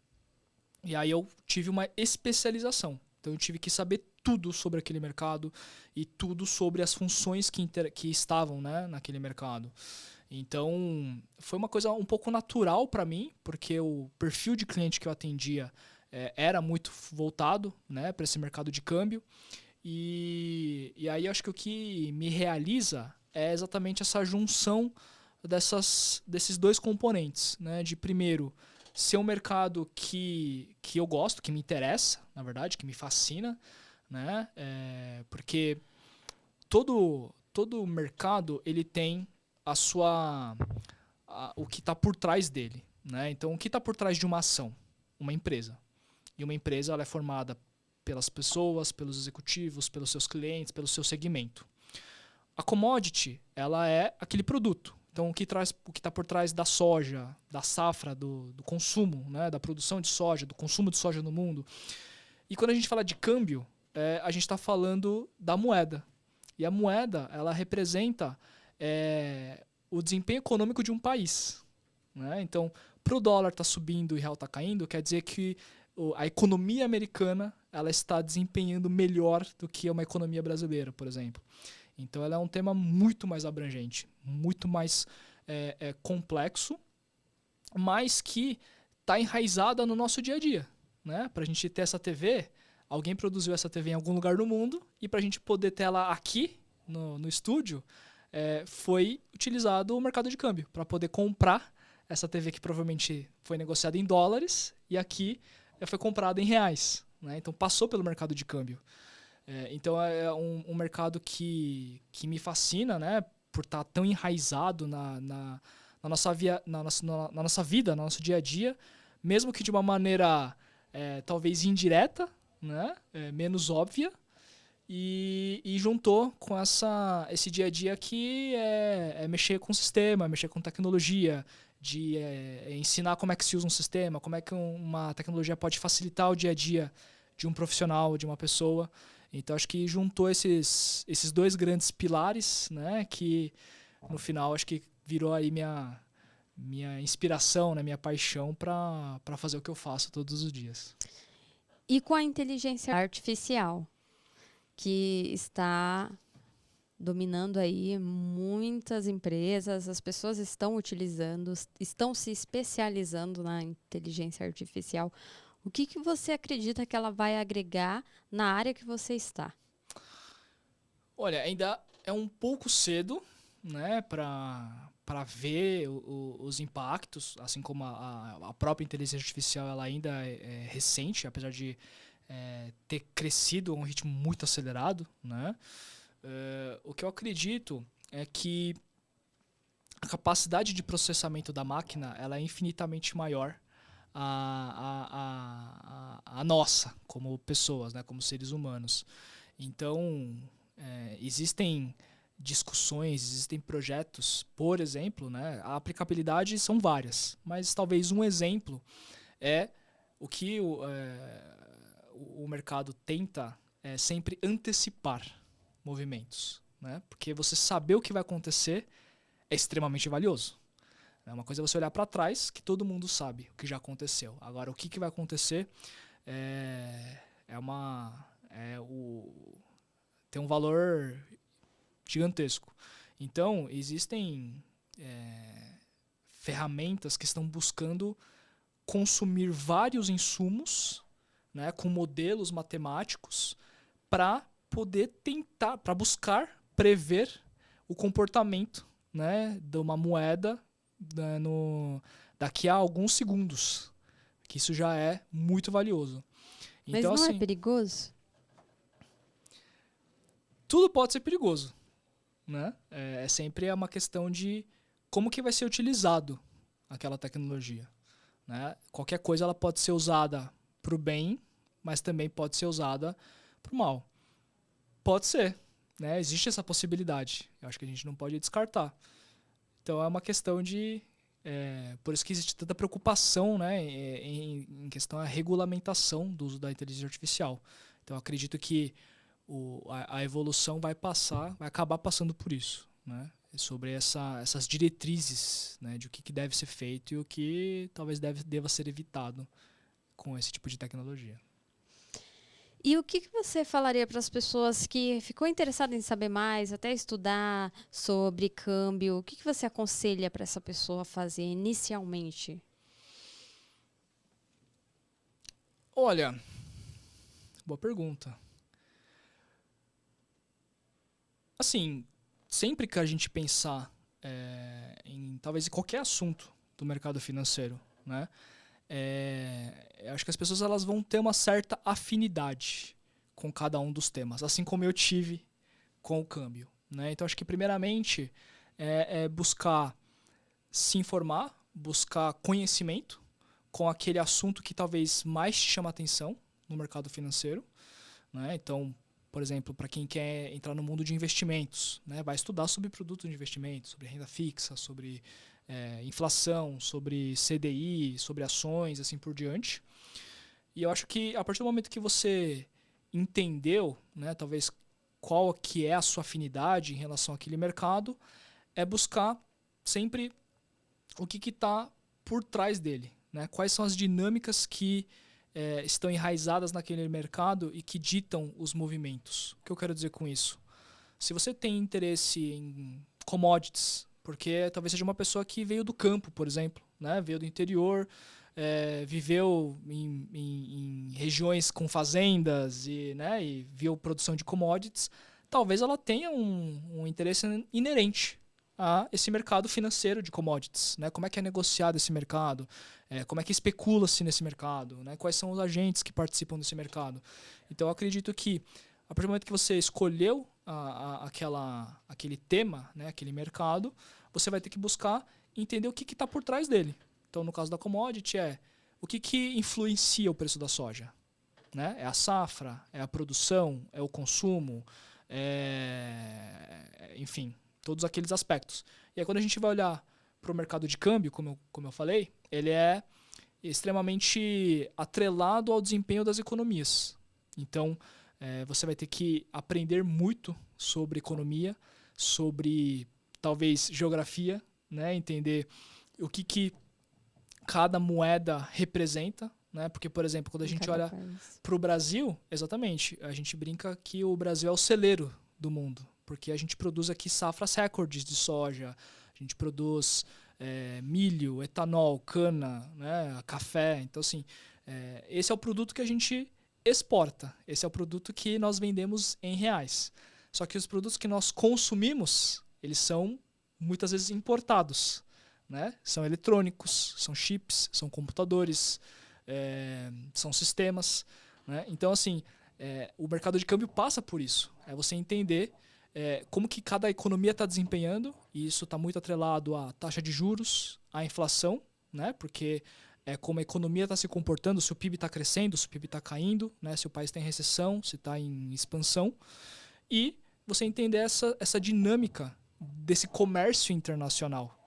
e aí eu tive uma especialização. Então, eu tive que saber tudo sobre aquele mercado e tudo sobre as funções que estavam, né, naquele mercado. Então, foi uma coisa um pouco natural para mim, porque o perfil de cliente que eu atendia era muito voltado, né, para esse mercado de câmbio. E aí, eu acho que o que me realiza é exatamente essa junção desses dois componentes, né? De primeiro, ser um mercado que eu gosto, que me interessa, na verdade, que me fascina, né? Porque todo mercado ele tem o que está por trás dele, né? Então, o que está por trás de uma ação? Uma empresa. E uma empresa ela é formada pelas pessoas, pelos executivos, pelos seus clientes, pelo seu segmento. A commodity, ela é aquele produto. Então, o que está por trás da soja, da safra, do consumo, né? Da produção de soja, do consumo de soja no mundo. E quando a gente fala de câmbio, a gente está falando da moeda. E a moeda, ela representa o desempenho econômico de um país, né? Então, para o dólar estar subindo e o real estar caindo, quer dizer que a economia americana ela está desempenhando melhor do que uma economia brasileira, por exemplo. Então, ela é um tema muito mais abrangente, muito mais complexo, mas que está enraizada no nosso dia a dia, né? Para a gente ter essa TV, alguém produziu essa TV em algum lugar do mundo e para a gente poder ter ela aqui no estúdio, foi utilizado o mercado de câmbio para poder comprar essa TV que provavelmente foi negociada em dólares e aqui foi comprada em reais, né? Então passou pelo mercado de câmbio. Então é um mercado que me fascina, né? Por estar tão enraizado na nossa vida, no nosso dia a dia, mesmo que de uma maneira talvez indireta, né? Menos óbvia, e juntou com esse dia a dia que é mexer com o sistema, mexer com tecnologia, de ensinar como é que se usa um sistema, como é que uma tecnologia pode facilitar o dia a dia de um profissional, de uma pessoa. Então acho que juntou esses dois grandes pilares, né, que no final acho que virou aí minha inspiração, né, minha paixão para fazer o que eu faço todos os dias. E com a inteligência artificial, que está dominando aí muitas empresas, as pessoas estão utilizando, estão se especializando na inteligência artificial. O que você acredita que ela vai agregar na área que você está? Olha, ainda é um pouco cedo, né, para ver os impactos, assim como a própria inteligência artificial ela ainda é recente, apesar de ter crescido a um ritmo muito acelerado, né? O que eu acredito é que a capacidade de processamento da máquina ela é infinitamente maior a nossa, como pessoas, né, como seres humanos. Então, existem discussões, existem projetos, por exemplo, né, a aplicabilidade são várias, mas talvez um exemplo é o que o mercado tenta sempre antecipar movimentos, né? Porque você saber o que vai acontecer é extremamente valioso. Uma coisa é você olhar para trás, que todo mundo sabe o que já aconteceu. Agora, o que vai acontecer tem um valor gigantesco. Então, existem ferramentas que estão buscando consumir vários insumos, né, com modelos matemáticos para poder tentar, para buscar prever o comportamento, né, de uma moeda daqui a alguns segundos, que isso já é muito valioso. Mas então, não assim, é perigoso? Tudo pode ser perigoso, né? É sempre uma questão de como que vai ser utilizado aquela tecnologia, né? Qualquer coisa ela pode ser usada para o bem, mas também pode ser usada para o mal. Pode ser, né? Existe essa possibilidade. Eu acho que a gente não pode descartar. Então é uma questão de... por isso que existe tanta preocupação, né, em questão da regulamentação do uso da inteligência artificial. Então eu acredito que a evolução vai acabar passando por isso, né? Sobre essas diretrizes, né, de o que deve ser feito e o que talvez deva ser evitado com esse tipo de tecnologia. E o que você falaria para as pessoas que ficou interessada em saber mais, até estudar sobre câmbio? O que você aconselha para essa pessoa fazer inicialmente? Olha, boa pergunta. Assim, sempre que a gente pensar talvez em qualquer assunto do mercado financeiro, né? Eu acho que as pessoas elas vão ter uma certa afinidade com cada um dos temas, assim como eu tive com o câmbio, né? Então acho que primeiramente é buscar se informar, buscar conhecimento com aquele assunto que talvez mais te chama a atenção no mercado financeiro, né? Então, por exemplo, para quem quer entrar no mundo de investimentos, né? Vai estudar sobre produtos de investimento, sobre renda fixa, sobre inflação, sobre CDI, sobre ações, assim por diante. E eu acho que a partir do momento que você entendeu, né, talvez qual que é a sua afinidade em relação àquele mercado, é buscar sempre o que está por trás dele, né? Quais são as dinâmicas que estão enraizadas naquele mercado e que ditam os movimentos. O que eu quero dizer com isso? Se você tem interesse em commodities, porque talvez seja uma pessoa que veio do campo, por exemplo, né? Veio do interior, viveu em regiões com fazendas e viu produção de commodities, talvez ela tenha um interesse inerente a esse mercado financeiro de commodities, né? Como é que é negociado esse mercado, como é que especula-se nesse mercado, né? Quais são os agentes que participam desse mercado. Então eu acredito que a partir do momento que você escolheu aquele tema, né, aquele mercado, você vai ter que buscar entender o que está por trás dele. Então, no caso da commodity, o que influencia o preço da soja? Né? É a safra, é a produção, é o consumo, enfim, todos aqueles aspectos. E aí, quando a gente vai olhar para o mercado de câmbio, como eu falei, ele é extremamente atrelado ao desempenho das economias. Então, você vai ter que aprender muito sobre economia, sobre talvez geografia, né? Entender o que cada moeda representa, né? Porque, por exemplo, quando a gente olha para o Brasil, exatamente, a gente brinca que o Brasil é o celeiro do mundo, porque a gente produz aqui safras recordes de soja, a gente produz milho, etanol, cana, né? Café. Então, assim, esse é o produto que a gente exporta. Esse é o produto que nós vendemos em reais. Só que os produtos que nós consumimos, eles são muitas vezes importados, né? São eletrônicos, são chips, são computadores, são sistemas, né? Então, assim, o mercado de câmbio passa por isso. É você entender como que cada economia está desempenhando, e isso está muito atrelado à taxa de juros, à inflação, né? Porque como a economia está se comportando, se o PIB está crescendo, se o PIB está caindo, né? Se o país está em recessão, se está em expansão. E você entender essa dinâmica desse comércio internacional.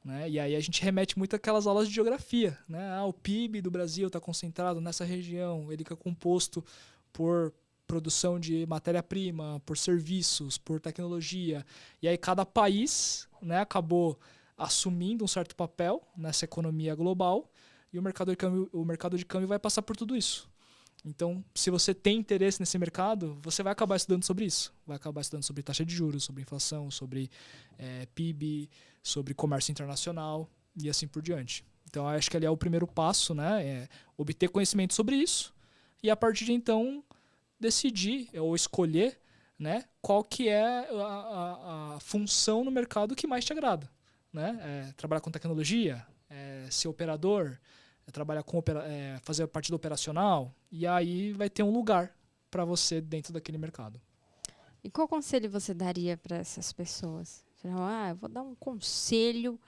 Né? E aí a gente remete muito àquelas aulas de geografia. Né? O PIB do Brasil está concentrado nessa região, ele é composto por produção de matéria-prima, por serviços, por tecnologia. E aí cada país, né, acabou assumindo um certo papel nessa economia global, e o mercado de câmbio vai passar por tudo isso. Então, se você tem interesse nesse mercado, você vai acabar estudando sobre isso. Vai acabar estudando sobre taxa de juros, sobre inflação, sobre PIB, sobre comércio internacional e assim por diante. Então, acho que ali é o primeiro passo, né? Obter conhecimento sobre isso e, a partir de então, decidir ou escolher, né, qual que é a função no mercado que mais te agrada. Né? Trabalhar com tecnologia, ser operador, trabalhar fazer parte do operacional, e aí vai ter um lugar para você dentro daquele mercado. E qual conselho você daria para essas pessoas? Eu vou dar um conselho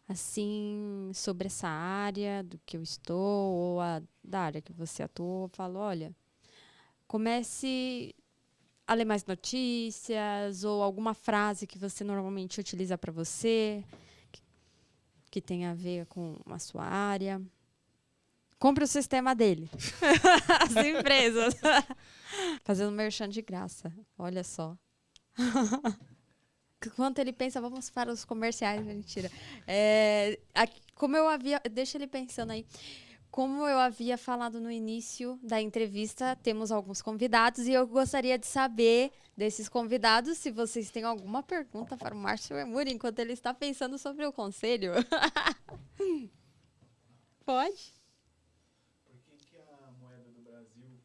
assim sobre essa área do que eu estou, ou da área que você atua. Eu falo, olha, comece a ler mais notícias, ou alguma frase que você normalmente utiliza para você, que tem a ver com a sua área. Compre o sistema dele. As empresas. Fazendo merchan de graça. Olha só. Enquanto ele pensa, vamos para os comerciais. Mentira. Deixa ele pensando aí. Como eu havia falado no início da entrevista, temos alguns convidados e eu gostaria de saber desses convidados se vocês têm alguma pergunta para o Márcio Emuri enquanto ele está pensando sobre o conselho. Pode? Por que a moeda do Brasil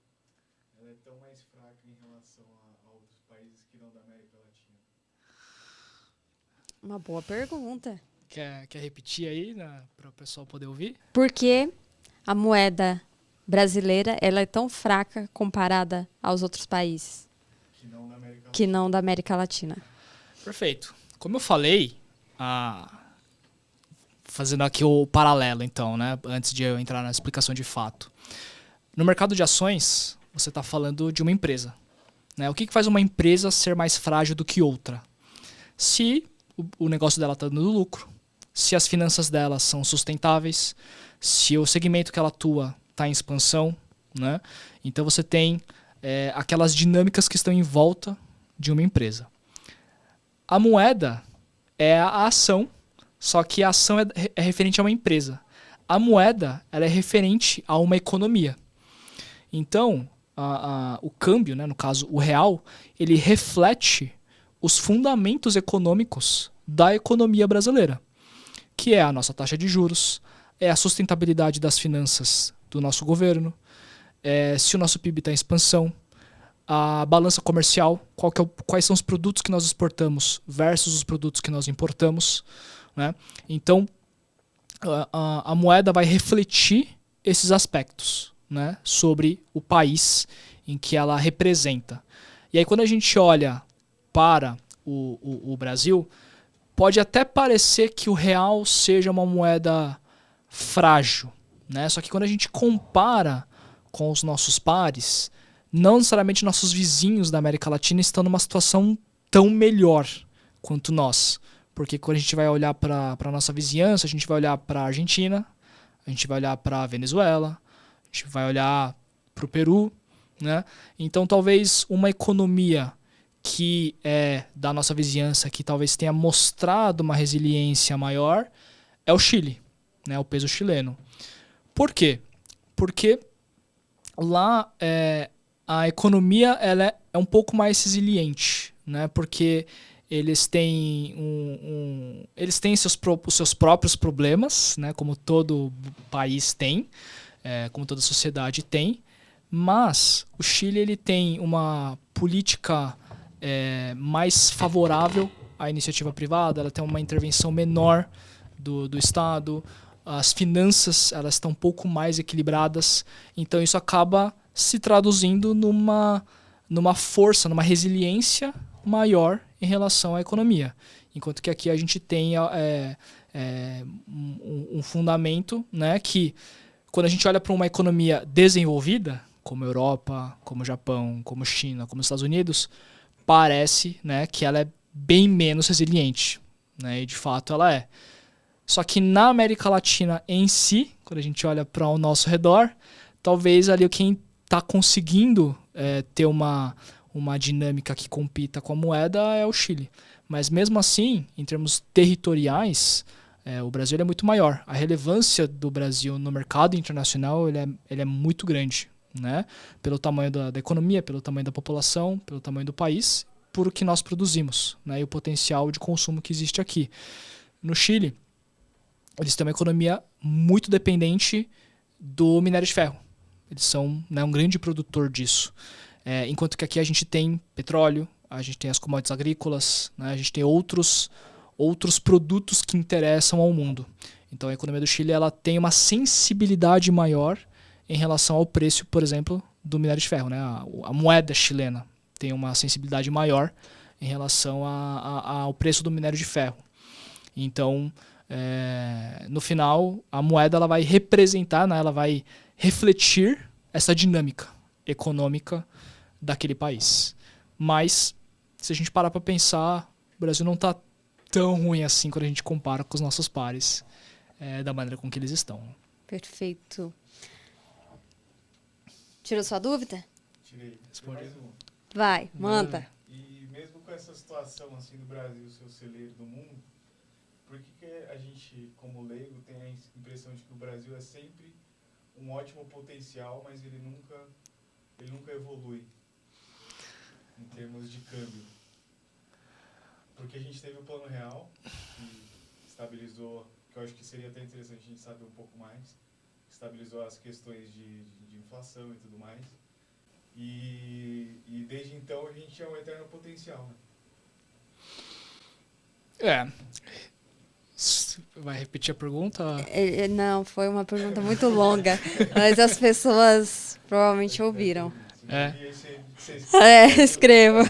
é tão mais fraca em relação a outros países que não da América Latina? Uma boa pergunta. Quer repetir aí, para o pessoal poder ouvir? Por que a moeda brasileira ela é tão fraca comparada aos outros países que não da América Latina? Perfeito. Como eu falei, fazendo aqui o paralelo, então, né, antes de eu entrar na explicação de fato. No mercado de ações, você está falando de uma empresa. Né? O que faz uma empresa ser mais frágil do que outra? Se o negócio dela está dando lucro, se as finanças dela são sustentáveis, se o segmento que ela atua está em expansão, né? Então você tem aquelas dinâmicas que estão em volta de uma empresa. A moeda é a ação, só que a ação é referente a uma empresa. A moeda ela é referente a uma economia. Então, o câmbio, né, no caso o real, ele reflete os fundamentos econômicos da economia brasileira, que é a nossa taxa de juros, é a sustentabilidade das finanças do nosso governo, se o nosso PIB está em expansão, a balança comercial, quais são os produtos que nós exportamos versus os produtos que nós importamos. Né? Então, a moeda vai refletir esses aspectos, né, sobre o país em que ela representa. E aí, quando a gente olha para o Brasil, pode até parecer que o real seja uma moeda frágil, né? Só que quando a gente compara com os nossos pares, não necessariamente nossos vizinhos da América Latina estão numa situação tão melhor quanto nós. Porque quando a gente vai olhar para a nossa vizinhança, a gente vai olhar para a Argentina, a gente vai olhar para a Venezuela, a gente vai olhar para o Peru, né? Então talvez uma economia que é da nossa vizinhança, que talvez tenha mostrado uma resiliência maior, é o Chile, né? O peso chileno. Por quê? Porque lá a economia ela é um pouco mais resiliente, né? Porque eles têm eles têm os seus próprios problemas, né? Como todo país tem, como toda sociedade tem, mas o Chile ele tem uma política mais favorável à iniciativa privada, ela tem uma intervenção menor do Estado, as finanças elas estão um pouco mais equilibradas, então isso acaba se traduzindo numa força, numa resiliência maior em relação à economia. Enquanto que aqui a gente tem um fundamento, né, que quando a gente olha para uma economia desenvolvida, como a Europa, como o Japão, como a China, como os Estados Unidos, parece, né, que ela é bem menos resiliente. Né, e de fato ela é. Só que na América Latina em si, quando a gente olha para o nosso redor, talvez ali quem está conseguindo ter uma dinâmica que compita com a moeda é o Chile. Mas mesmo assim, em termos territoriais, o Brasil é muito maior. A relevância do Brasil no mercado internacional ele é muito grande, né? Pelo tamanho da economia, pelo tamanho da população, pelo tamanho do país, por o que nós produzimos, né? E o potencial de consumo que existe aqui. No Chile, eles têm uma economia muito dependente do minério de ferro. Eles são, né, um grande produtor disso. Enquanto que aqui a gente tem petróleo, a gente tem as commodities agrícolas, né, a gente tem outros produtos que interessam ao mundo. Então a economia do Chile ela tem uma sensibilidade maior em relação ao preço, por exemplo, do minério de ferro. Né? A moeda chilena tem uma sensibilidade maior em relação ao preço do minério de ferro. Então, no final, a moeda ela vai representar, né, ela vai refletir essa dinâmica econômica daquele país. Mas, se a gente parar para pensar, o Brasil não está tão ruim assim quando a gente compara com os nossos pares, da maneira com que eles estão. Perfeito. Tirou sua dúvida? Tirei. Vai, manda. E mesmo com essa situação assim do Brasil ser o celeiro do mundo, por que a gente, como leigo, tem a impressão de que o Brasil é sempre um ótimo potencial, mas ele nunca evolui em termos de câmbio? Porque a gente teve o Plano Real, que estabilizou, que eu acho que seria até interessante a gente saber um pouco mais, estabilizou as questões de inflação e tudo mais. E desde então a gente é um eterno potencial, né? Vai repetir a pergunta? Não, foi uma pergunta muito longa, mas as pessoas provavelmente ouviram. Escrevo.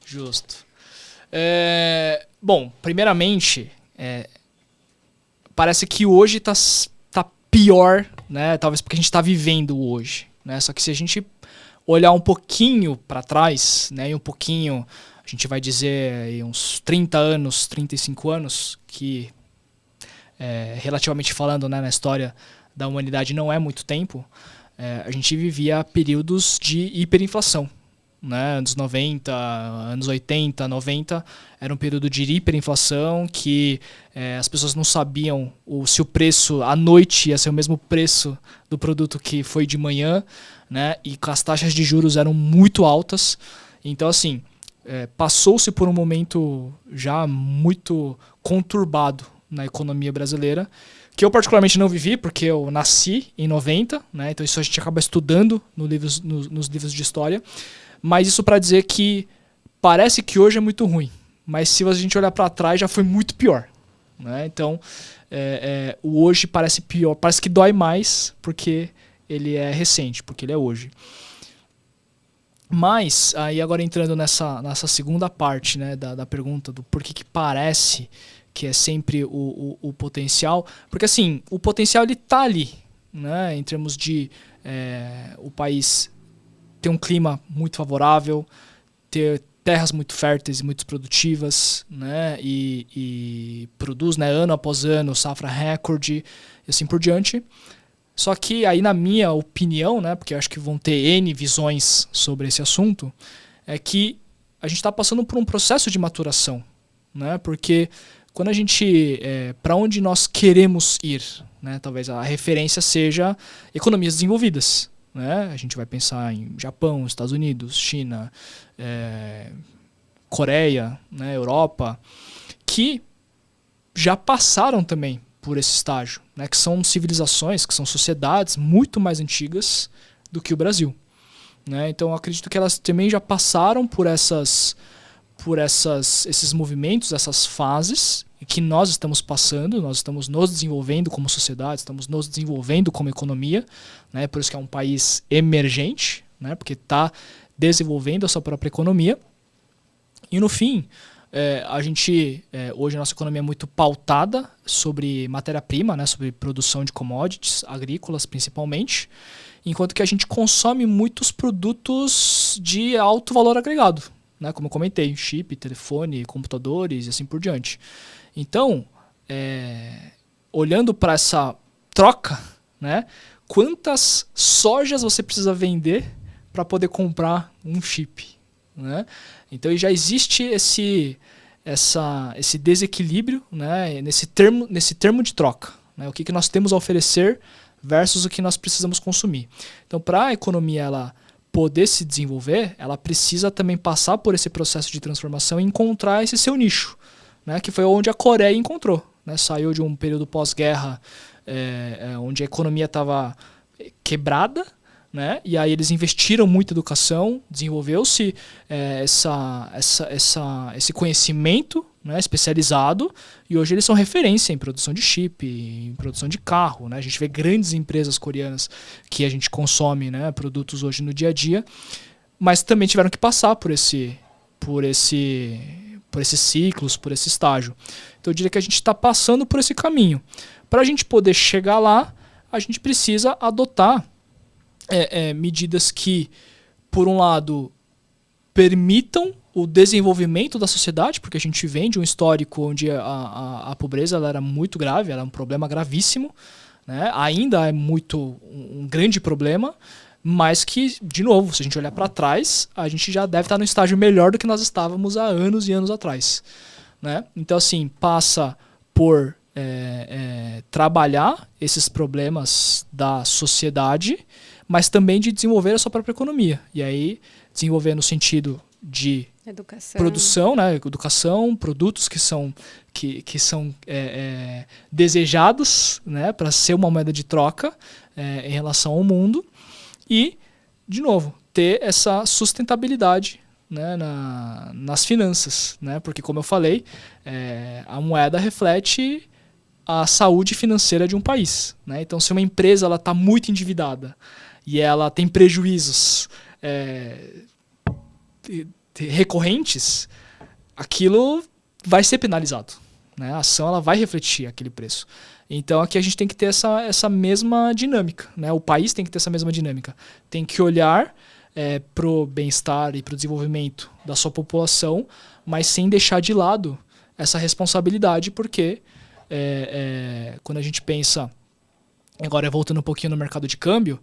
Justo. Bom, primeiramente, parece que hoje tá pior, né? Talvez porque a gente está vivendo hoje, né? Só que se a gente olhar um pouquinho para trás, né? E um pouquinho, a gente vai dizer aí, uns 30 anos, 35 anos, que relativamente falando, né, na história da humanidade não é muito tempo, a gente vivia períodos de hiperinflação. Né, anos 90, anos 80, 90, era um período de hiperinflação que as pessoas não sabiam se o preço à noite ia ser o mesmo preço do produto que foi de manhã, né, e as taxas de juros eram muito altas. Então, assim, passou-se por um momento já muito conturbado na economia brasileira, que eu particularmente não vivi, porque eu nasci em 90, né, então isso a gente acaba estudando nos livros de história. Mas isso para dizer que parece que hoje é muito ruim, mas se a gente olhar para trás já foi muito pior, né? Então, o hoje parece pior, parece que dói mais porque ele é recente, porque ele é hoje. Mas, aí agora entrando nessa segunda parte, né, da pergunta do por que parece que é sempre o potencial, porque assim, o potencial ele tá ali, né, em termos de o país ter um clima muito favorável, ter terras muito férteis e muito produtivas, né? E produz, né, ano após ano, safra recorde e assim por diante. Só que aí, na minha opinião, né, porque eu acho que vão ter N visões sobre esse assunto, é que a gente está passando por um processo de maturação, né? Porque quando a gente, para onde nós queremos ir, né, talvez a referência seja economias desenvolvidas. Né? A gente vai pensar em Japão, Estados Unidos, China, Coreia, né, Europa, que já passaram também por esse estágio, né, que são civilizações, que são sociedades muito mais antigas do que o Brasil. Né? Então eu acredito que elas também já passaram por esses movimentos, essas fases, que nós estamos passando, nós estamos nos desenvolvendo como sociedade, estamos nos desenvolvendo como economia, né? Por isso que é um país emergente, né? Porque está desenvolvendo a sua própria economia. E no fim, hoje a nossa economia é muito pautada sobre matéria-prima, né? Sobre produção de commodities agrícolas principalmente, enquanto que a gente consome muitos produtos de alto valor agregado, né? Como eu comentei, chip, telefone, computadores e assim por diante. Então, olhando para essa troca, né, quantas sojas você precisa vender para poder comprar um chip? Né? Então já existe esse desequilíbrio, né, nesse termo de troca. Né, o que nós temos a oferecer versus o que nós precisamos consumir. Então, para a economia ela poder se desenvolver, ela precisa também passar por esse processo de transformação e encontrar esse seu nicho. Né, que foi onde a Coreia encontrou. Né, saiu de um período pós-guerra onde a economia estava quebrada, né, e aí eles investiram muito em educação, desenvolveu-se esse conhecimento, né, especializado, e hoje eles são referência em produção de chip, em produção de carro. Né, a gente vê grandes empresas coreanas que a gente consome, né, produtos hoje no dia a dia, mas também tiveram que passar por esses ciclos, por esse estágio. Então eu diria que a gente está passando por esse caminho. Para a gente poder chegar lá, a gente precisa adotar medidas que, por um lado, permitam o desenvolvimento da sociedade, porque a gente vem de um histórico onde a pobreza ela era muito grave, era um problema gravíssimo, né? Ainda é um grande problema, mas que, de novo, se a gente olhar para trás, a gente já deve estar no estágio melhor do que nós estávamos há anos e anos atrás. Né? Então, assim, passa por trabalhar esses problemas da sociedade, mas também de desenvolver a sua própria economia. E aí, desenvolver no sentido de produção, né? Educação, produtos que são desejados, né? Para ser uma moeda de troca em relação ao mundo. E, de novo, ter essa sustentabilidade, né, nas finanças, né? Porque, como eu falei, a moeda reflete a saúde financeira de um país, né? Então, se uma empresa está muito endividada e ela tem prejuízos recorrentes, aquilo vai ser penalizado, né? A ação ela vai refletir aquele preço. Então, aqui a gente tem que ter essa mesma dinâmica, né? O país tem que ter essa mesma dinâmica. Tem que olhar para o bem-estar e para o desenvolvimento da sua população, mas sem deixar de lado essa responsabilidade, porque quando a gente pensa, agora voltando um pouquinho no mercado de câmbio,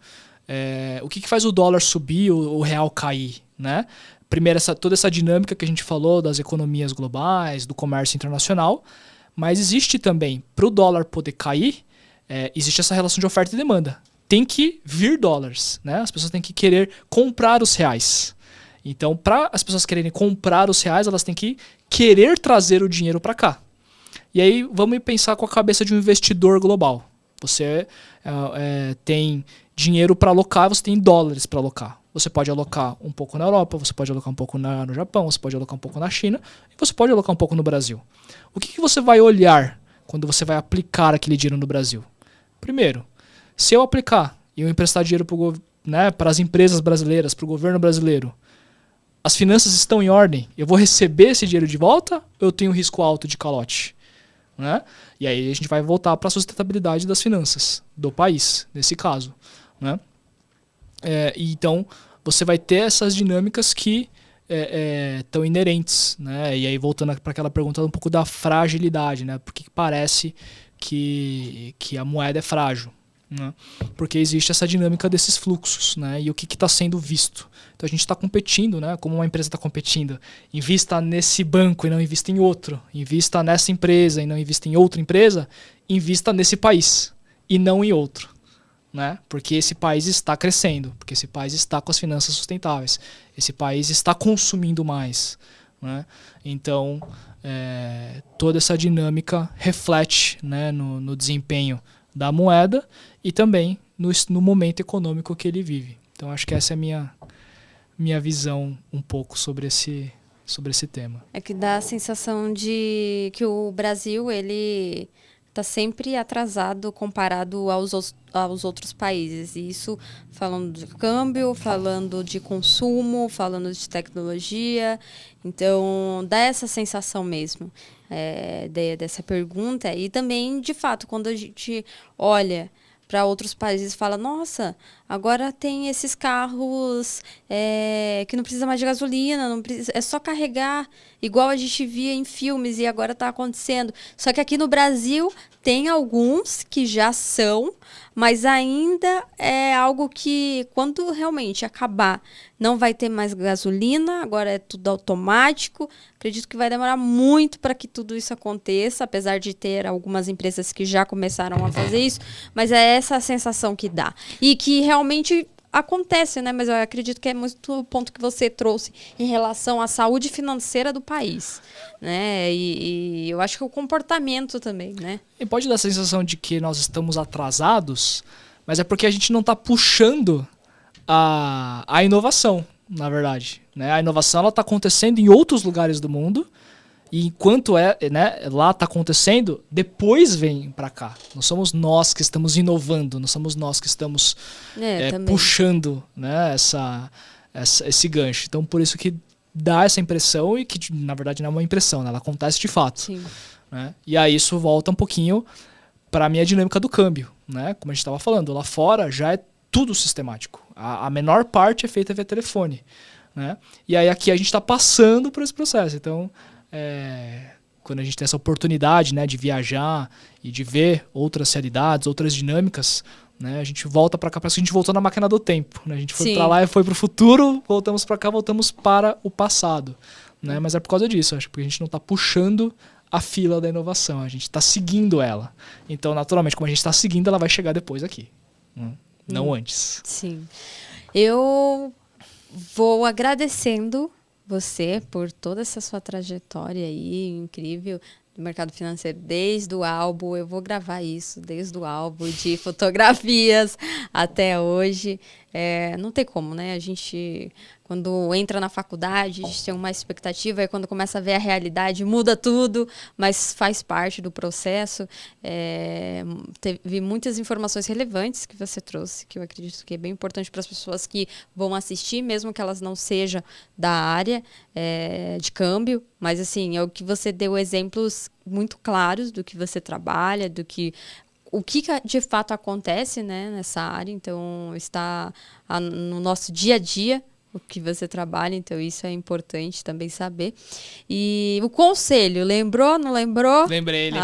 o que faz o dólar subir, o real cair, né? Primeiro, toda essa dinâmica que a gente falou das economias globais, do comércio internacional, mas existe também, para o dólar poder cair, existe essa relação de oferta e demanda. Tem que vir dólares, né? As pessoas têm que querer comprar os reais. Então, para as pessoas quererem comprar os reais, elas têm que querer trazer o dinheiro para cá. E aí, vamos pensar com a cabeça de um investidor global. Você tem dinheiro para alocar, você tem dólares para alocar. Você pode alocar um pouco na Europa, você pode alocar um pouco no Japão, você pode alocar um pouco na China e você pode alocar um pouco no Brasil. O que você vai olhar quando você vai aplicar aquele dinheiro no Brasil? Primeiro, se eu aplicar e eu emprestar dinheiro para as empresas brasileiras, para o governo brasileiro, as finanças estão em ordem? Eu vou receber esse dinheiro de volta ou eu tenho um risco alto de calote? Né? E aí a gente vai voltar para a sustentabilidade das finanças do país, nesse caso. Né? Então, você vai ter essas dinâmicas que estão inerentes. Né? E aí, voltando para aquela pergunta um pouco da fragilidade, né? Por que parece que a moeda é frágil? Né? Porque existe essa dinâmica desses fluxos, né? E o que está sendo visto. Então, a gente está competindo, né? Como uma empresa está competindo. Invista nesse banco e não invista em outro. Invista nessa empresa e não invista em outra empresa. Invista nesse país e não em outro. Né? Porque esse país está crescendo, porque esse país está com as finanças sustentáveis, esse país está consumindo mais. Né? Então, toda essa dinâmica reflete, né, no desempenho da moeda e também no momento econômico que ele vive. Então, acho que essa é a minha visão um pouco sobre esse tema. É que dá a sensação de que o Brasil, ele está sempre atrasado comparado aos outros países. E isso falando de câmbio, falando de consumo, falando de tecnologia. Então, dá essa sensação mesmo dessa pergunta. E também, de fato, quando a gente olha para outros países e fala, nossa, agora tem esses carros que não precisa mais de gasolina, não precisa, é só carregar, igual a gente via em filmes e agora está acontecendo. Só que aqui no Brasil tem alguns que já são, mas ainda é algo que, quando realmente acabar, não vai ter mais gasolina, agora é tudo automático. Acredito que vai demorar muito para que tudo isso aconteça, apesar de ter algumas empresas que já começaram a fazer isso, mas é essa a sensação que dá. E que realmente acontece, né? Mas eu acredito que é muito o ponto que você trouxe em relação à saúde financeira do país, né? E eu acho que o comportamento também, né? E pode dar a sensação de que nós estamos atrasados, mas é porque a gente não está puxando a inovação, na verdade. Né? A inovação está acontecendo em outros lugares do mundo, e enquanto lá está acontecendo, depois vem para cá. Não somos nós que estamos inovando, não somos nós que estamos puxando, né, esse gancho. Então, por isso que dá essa impressão, e que, na verdade, não é uma impressão, né? Ela acontece de fato. Sim. Né? E aí isso volta um pouquinho para a minha dinâmica do câmbio. Né? Como a gente estava falando, lá fora já é tudo sistemático. A menor parte é feita via telefone. Né? E aí aqui a gente está passando por esse processo. Então, quando a gente tem essa oportunidade, né, de viajar e de ver outras realidades, outras dinâmicas, né, a gente volta para cá, parece que a gente voltou na máquina do tempo. Né? A gente foi para lá e foi para o futuro, voltamos para cá, voltamos para o passado. Né? Mas é por causa disso, acho, porque a gente não está puxando a fila da inovação, a gente está seguindo ela. Então, naturalmente, como a gente está seguindo, ela vai chegar depois aqui, não antes. Sim. Eu vou agradecendo você por toda essa sua trajetória aí incrível do mercado financeiro, desde o álbum. Eu vou gravar isso desde o álbum de fotografias até hoje. Não tem como, né? A gente, quando entra na faculdade, a gente tem uma expectativa, e quando começa a ver a realidade, muda tudo, mas faz parte do processo. Teve muitas informações relevantes que você trouxe, que eu acredito que é bem importante para as pessoas que vão assistir, mesmo que elas não sejam da área de câmbio, mas assim, é o que você deu exemplos muito claros do que você trabalha, o que de fato acontece, né, nessa área. Então, está no nosso dia a dia o que você trabalha, então isso é importante também saber. E o conselho, lembrou, não lembrou? Lembrei do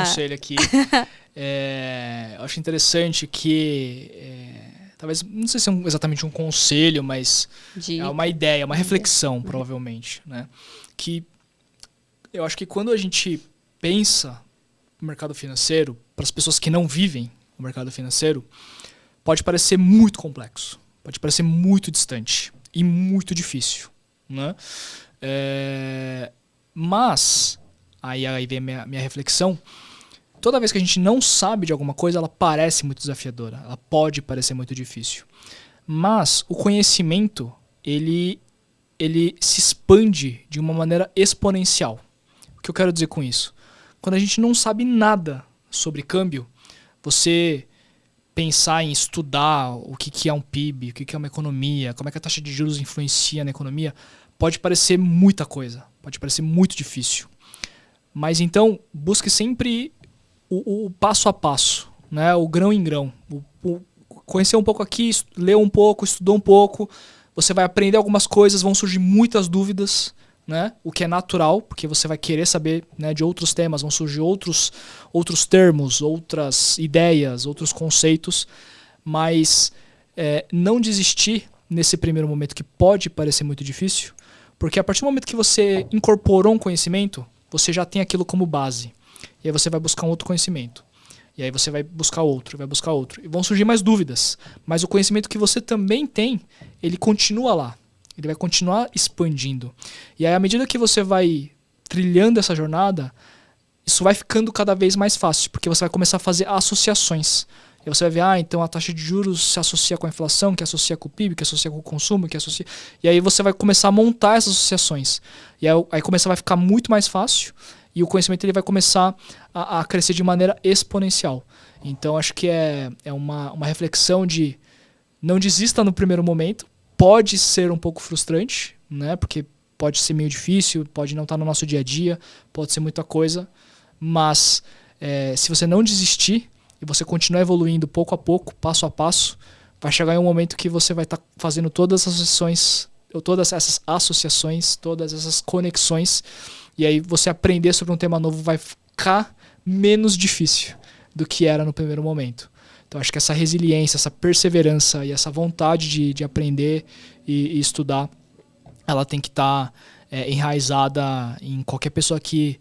conselho aqui. Eu acho interessante que, talvez, não sei se é exatamente um conselho, mas é uma ideia, uma reflexão, provavelmente, né? Que eu acho que quando a gente pensa no mercado financeiro, para as pessoas que não vivem o mercado financeiro, pode parecer muito complexo, pode parecer muito distante e muito difícil, né? Mas, aí vem a minha reflexão, toda vez que a gente não sabe de alguma coisa, ela parece muito desafiadora, ela pode parecer muito difícil. Mas o conhecimento, ele se expande de uma maneira exponencial. O que eu quero dizer com isso? Quando a gente não sabe nada sobre câmbio, você pensar em estudar o que é um PIB, o que é uma economia, como é que a taxa de juros influencia na economia, pode parecer muita coisa, pode parecer muito difícil. Mas então, busque sempre o passo a passo, né? O grão em grão. Conhecer um pouco aqui, ler um pouco, estudou um pouco, você vai aprender algumas coisas, vão surgir muitas dúvidas, né? O que é natural, porque você vai querer saber, né, de outros temas, vão surgir outros termos, outras ideias, outros conceitos, mas não desistir nesse primeiro momento que pode parecer muito difícil, porque a partir do momento que você incorporou um conhecimento, você já tem aquilo como base, e aí você vai buscar um outro conhecimento, e aí você vai buscar outro, e vão surgir mais dúvidas, mas o conhecimento que você também tem, ele continua lá. Ele vai continuar expandindo. E aí, à medida que você vai trilhando essa jornada, isso vai ficando cada vez mais fácil, porque você vai começar a fazer associações. E você vai ver, então a taxa de juros se associa com a inflação, que associa com o PIB, que associa com o consumo, que associa... E aí você vai começar a montar essas associações. E aí vai ficar muito mais fácil, e o conhecimento ele vai começar a crescer de maneira exponencial. Então, acho que é uma reflexão de não desista no primeiro momento. Pode ser um pouco frustrante, né? Porque pode ser meio difícil, pode não estar no nosso dia a dia, pode ser muita coisa, mas se você não desistir e você continuar evoluindo pouco a pouco, passo a passo, vai chegar em um momento que você vai estar fazendo todas essas associações, todas essas conexões, e aí você aprender sobre um tema novo vai ficar menos difícil do que era no primeiro momento. Então, acho que essa resiliência, essa perseverança e essa vontade de aprender e estudar, ela tem que estar enraizada em qualquer pessoa que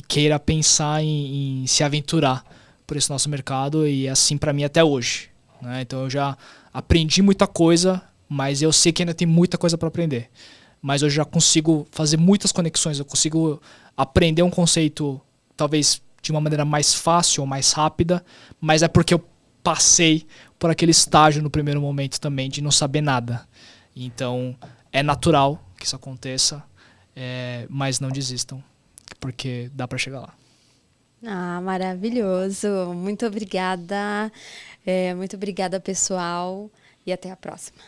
queira pensar em se aventurar por esse nosso mercado, e é assim para mim até hoje, né? Então, eu já aprendi muita coisa, mas eu sei que ainda tem muita coisa para aprender. Mas eu já consigo fazer muitas conexões, eu consigo aprender um conceito talvez de uma maneira mais fácil ou mais rápida, mas é porque eu passei por aquele estágio no primeiro momento também de não saber nada. Então, é natural que isso aconteça, mas não desistam, porque dá para chegar lá. Ah, maravilhoso. Muito obrigada. Muito obrigada, pessoal. E até a próxima.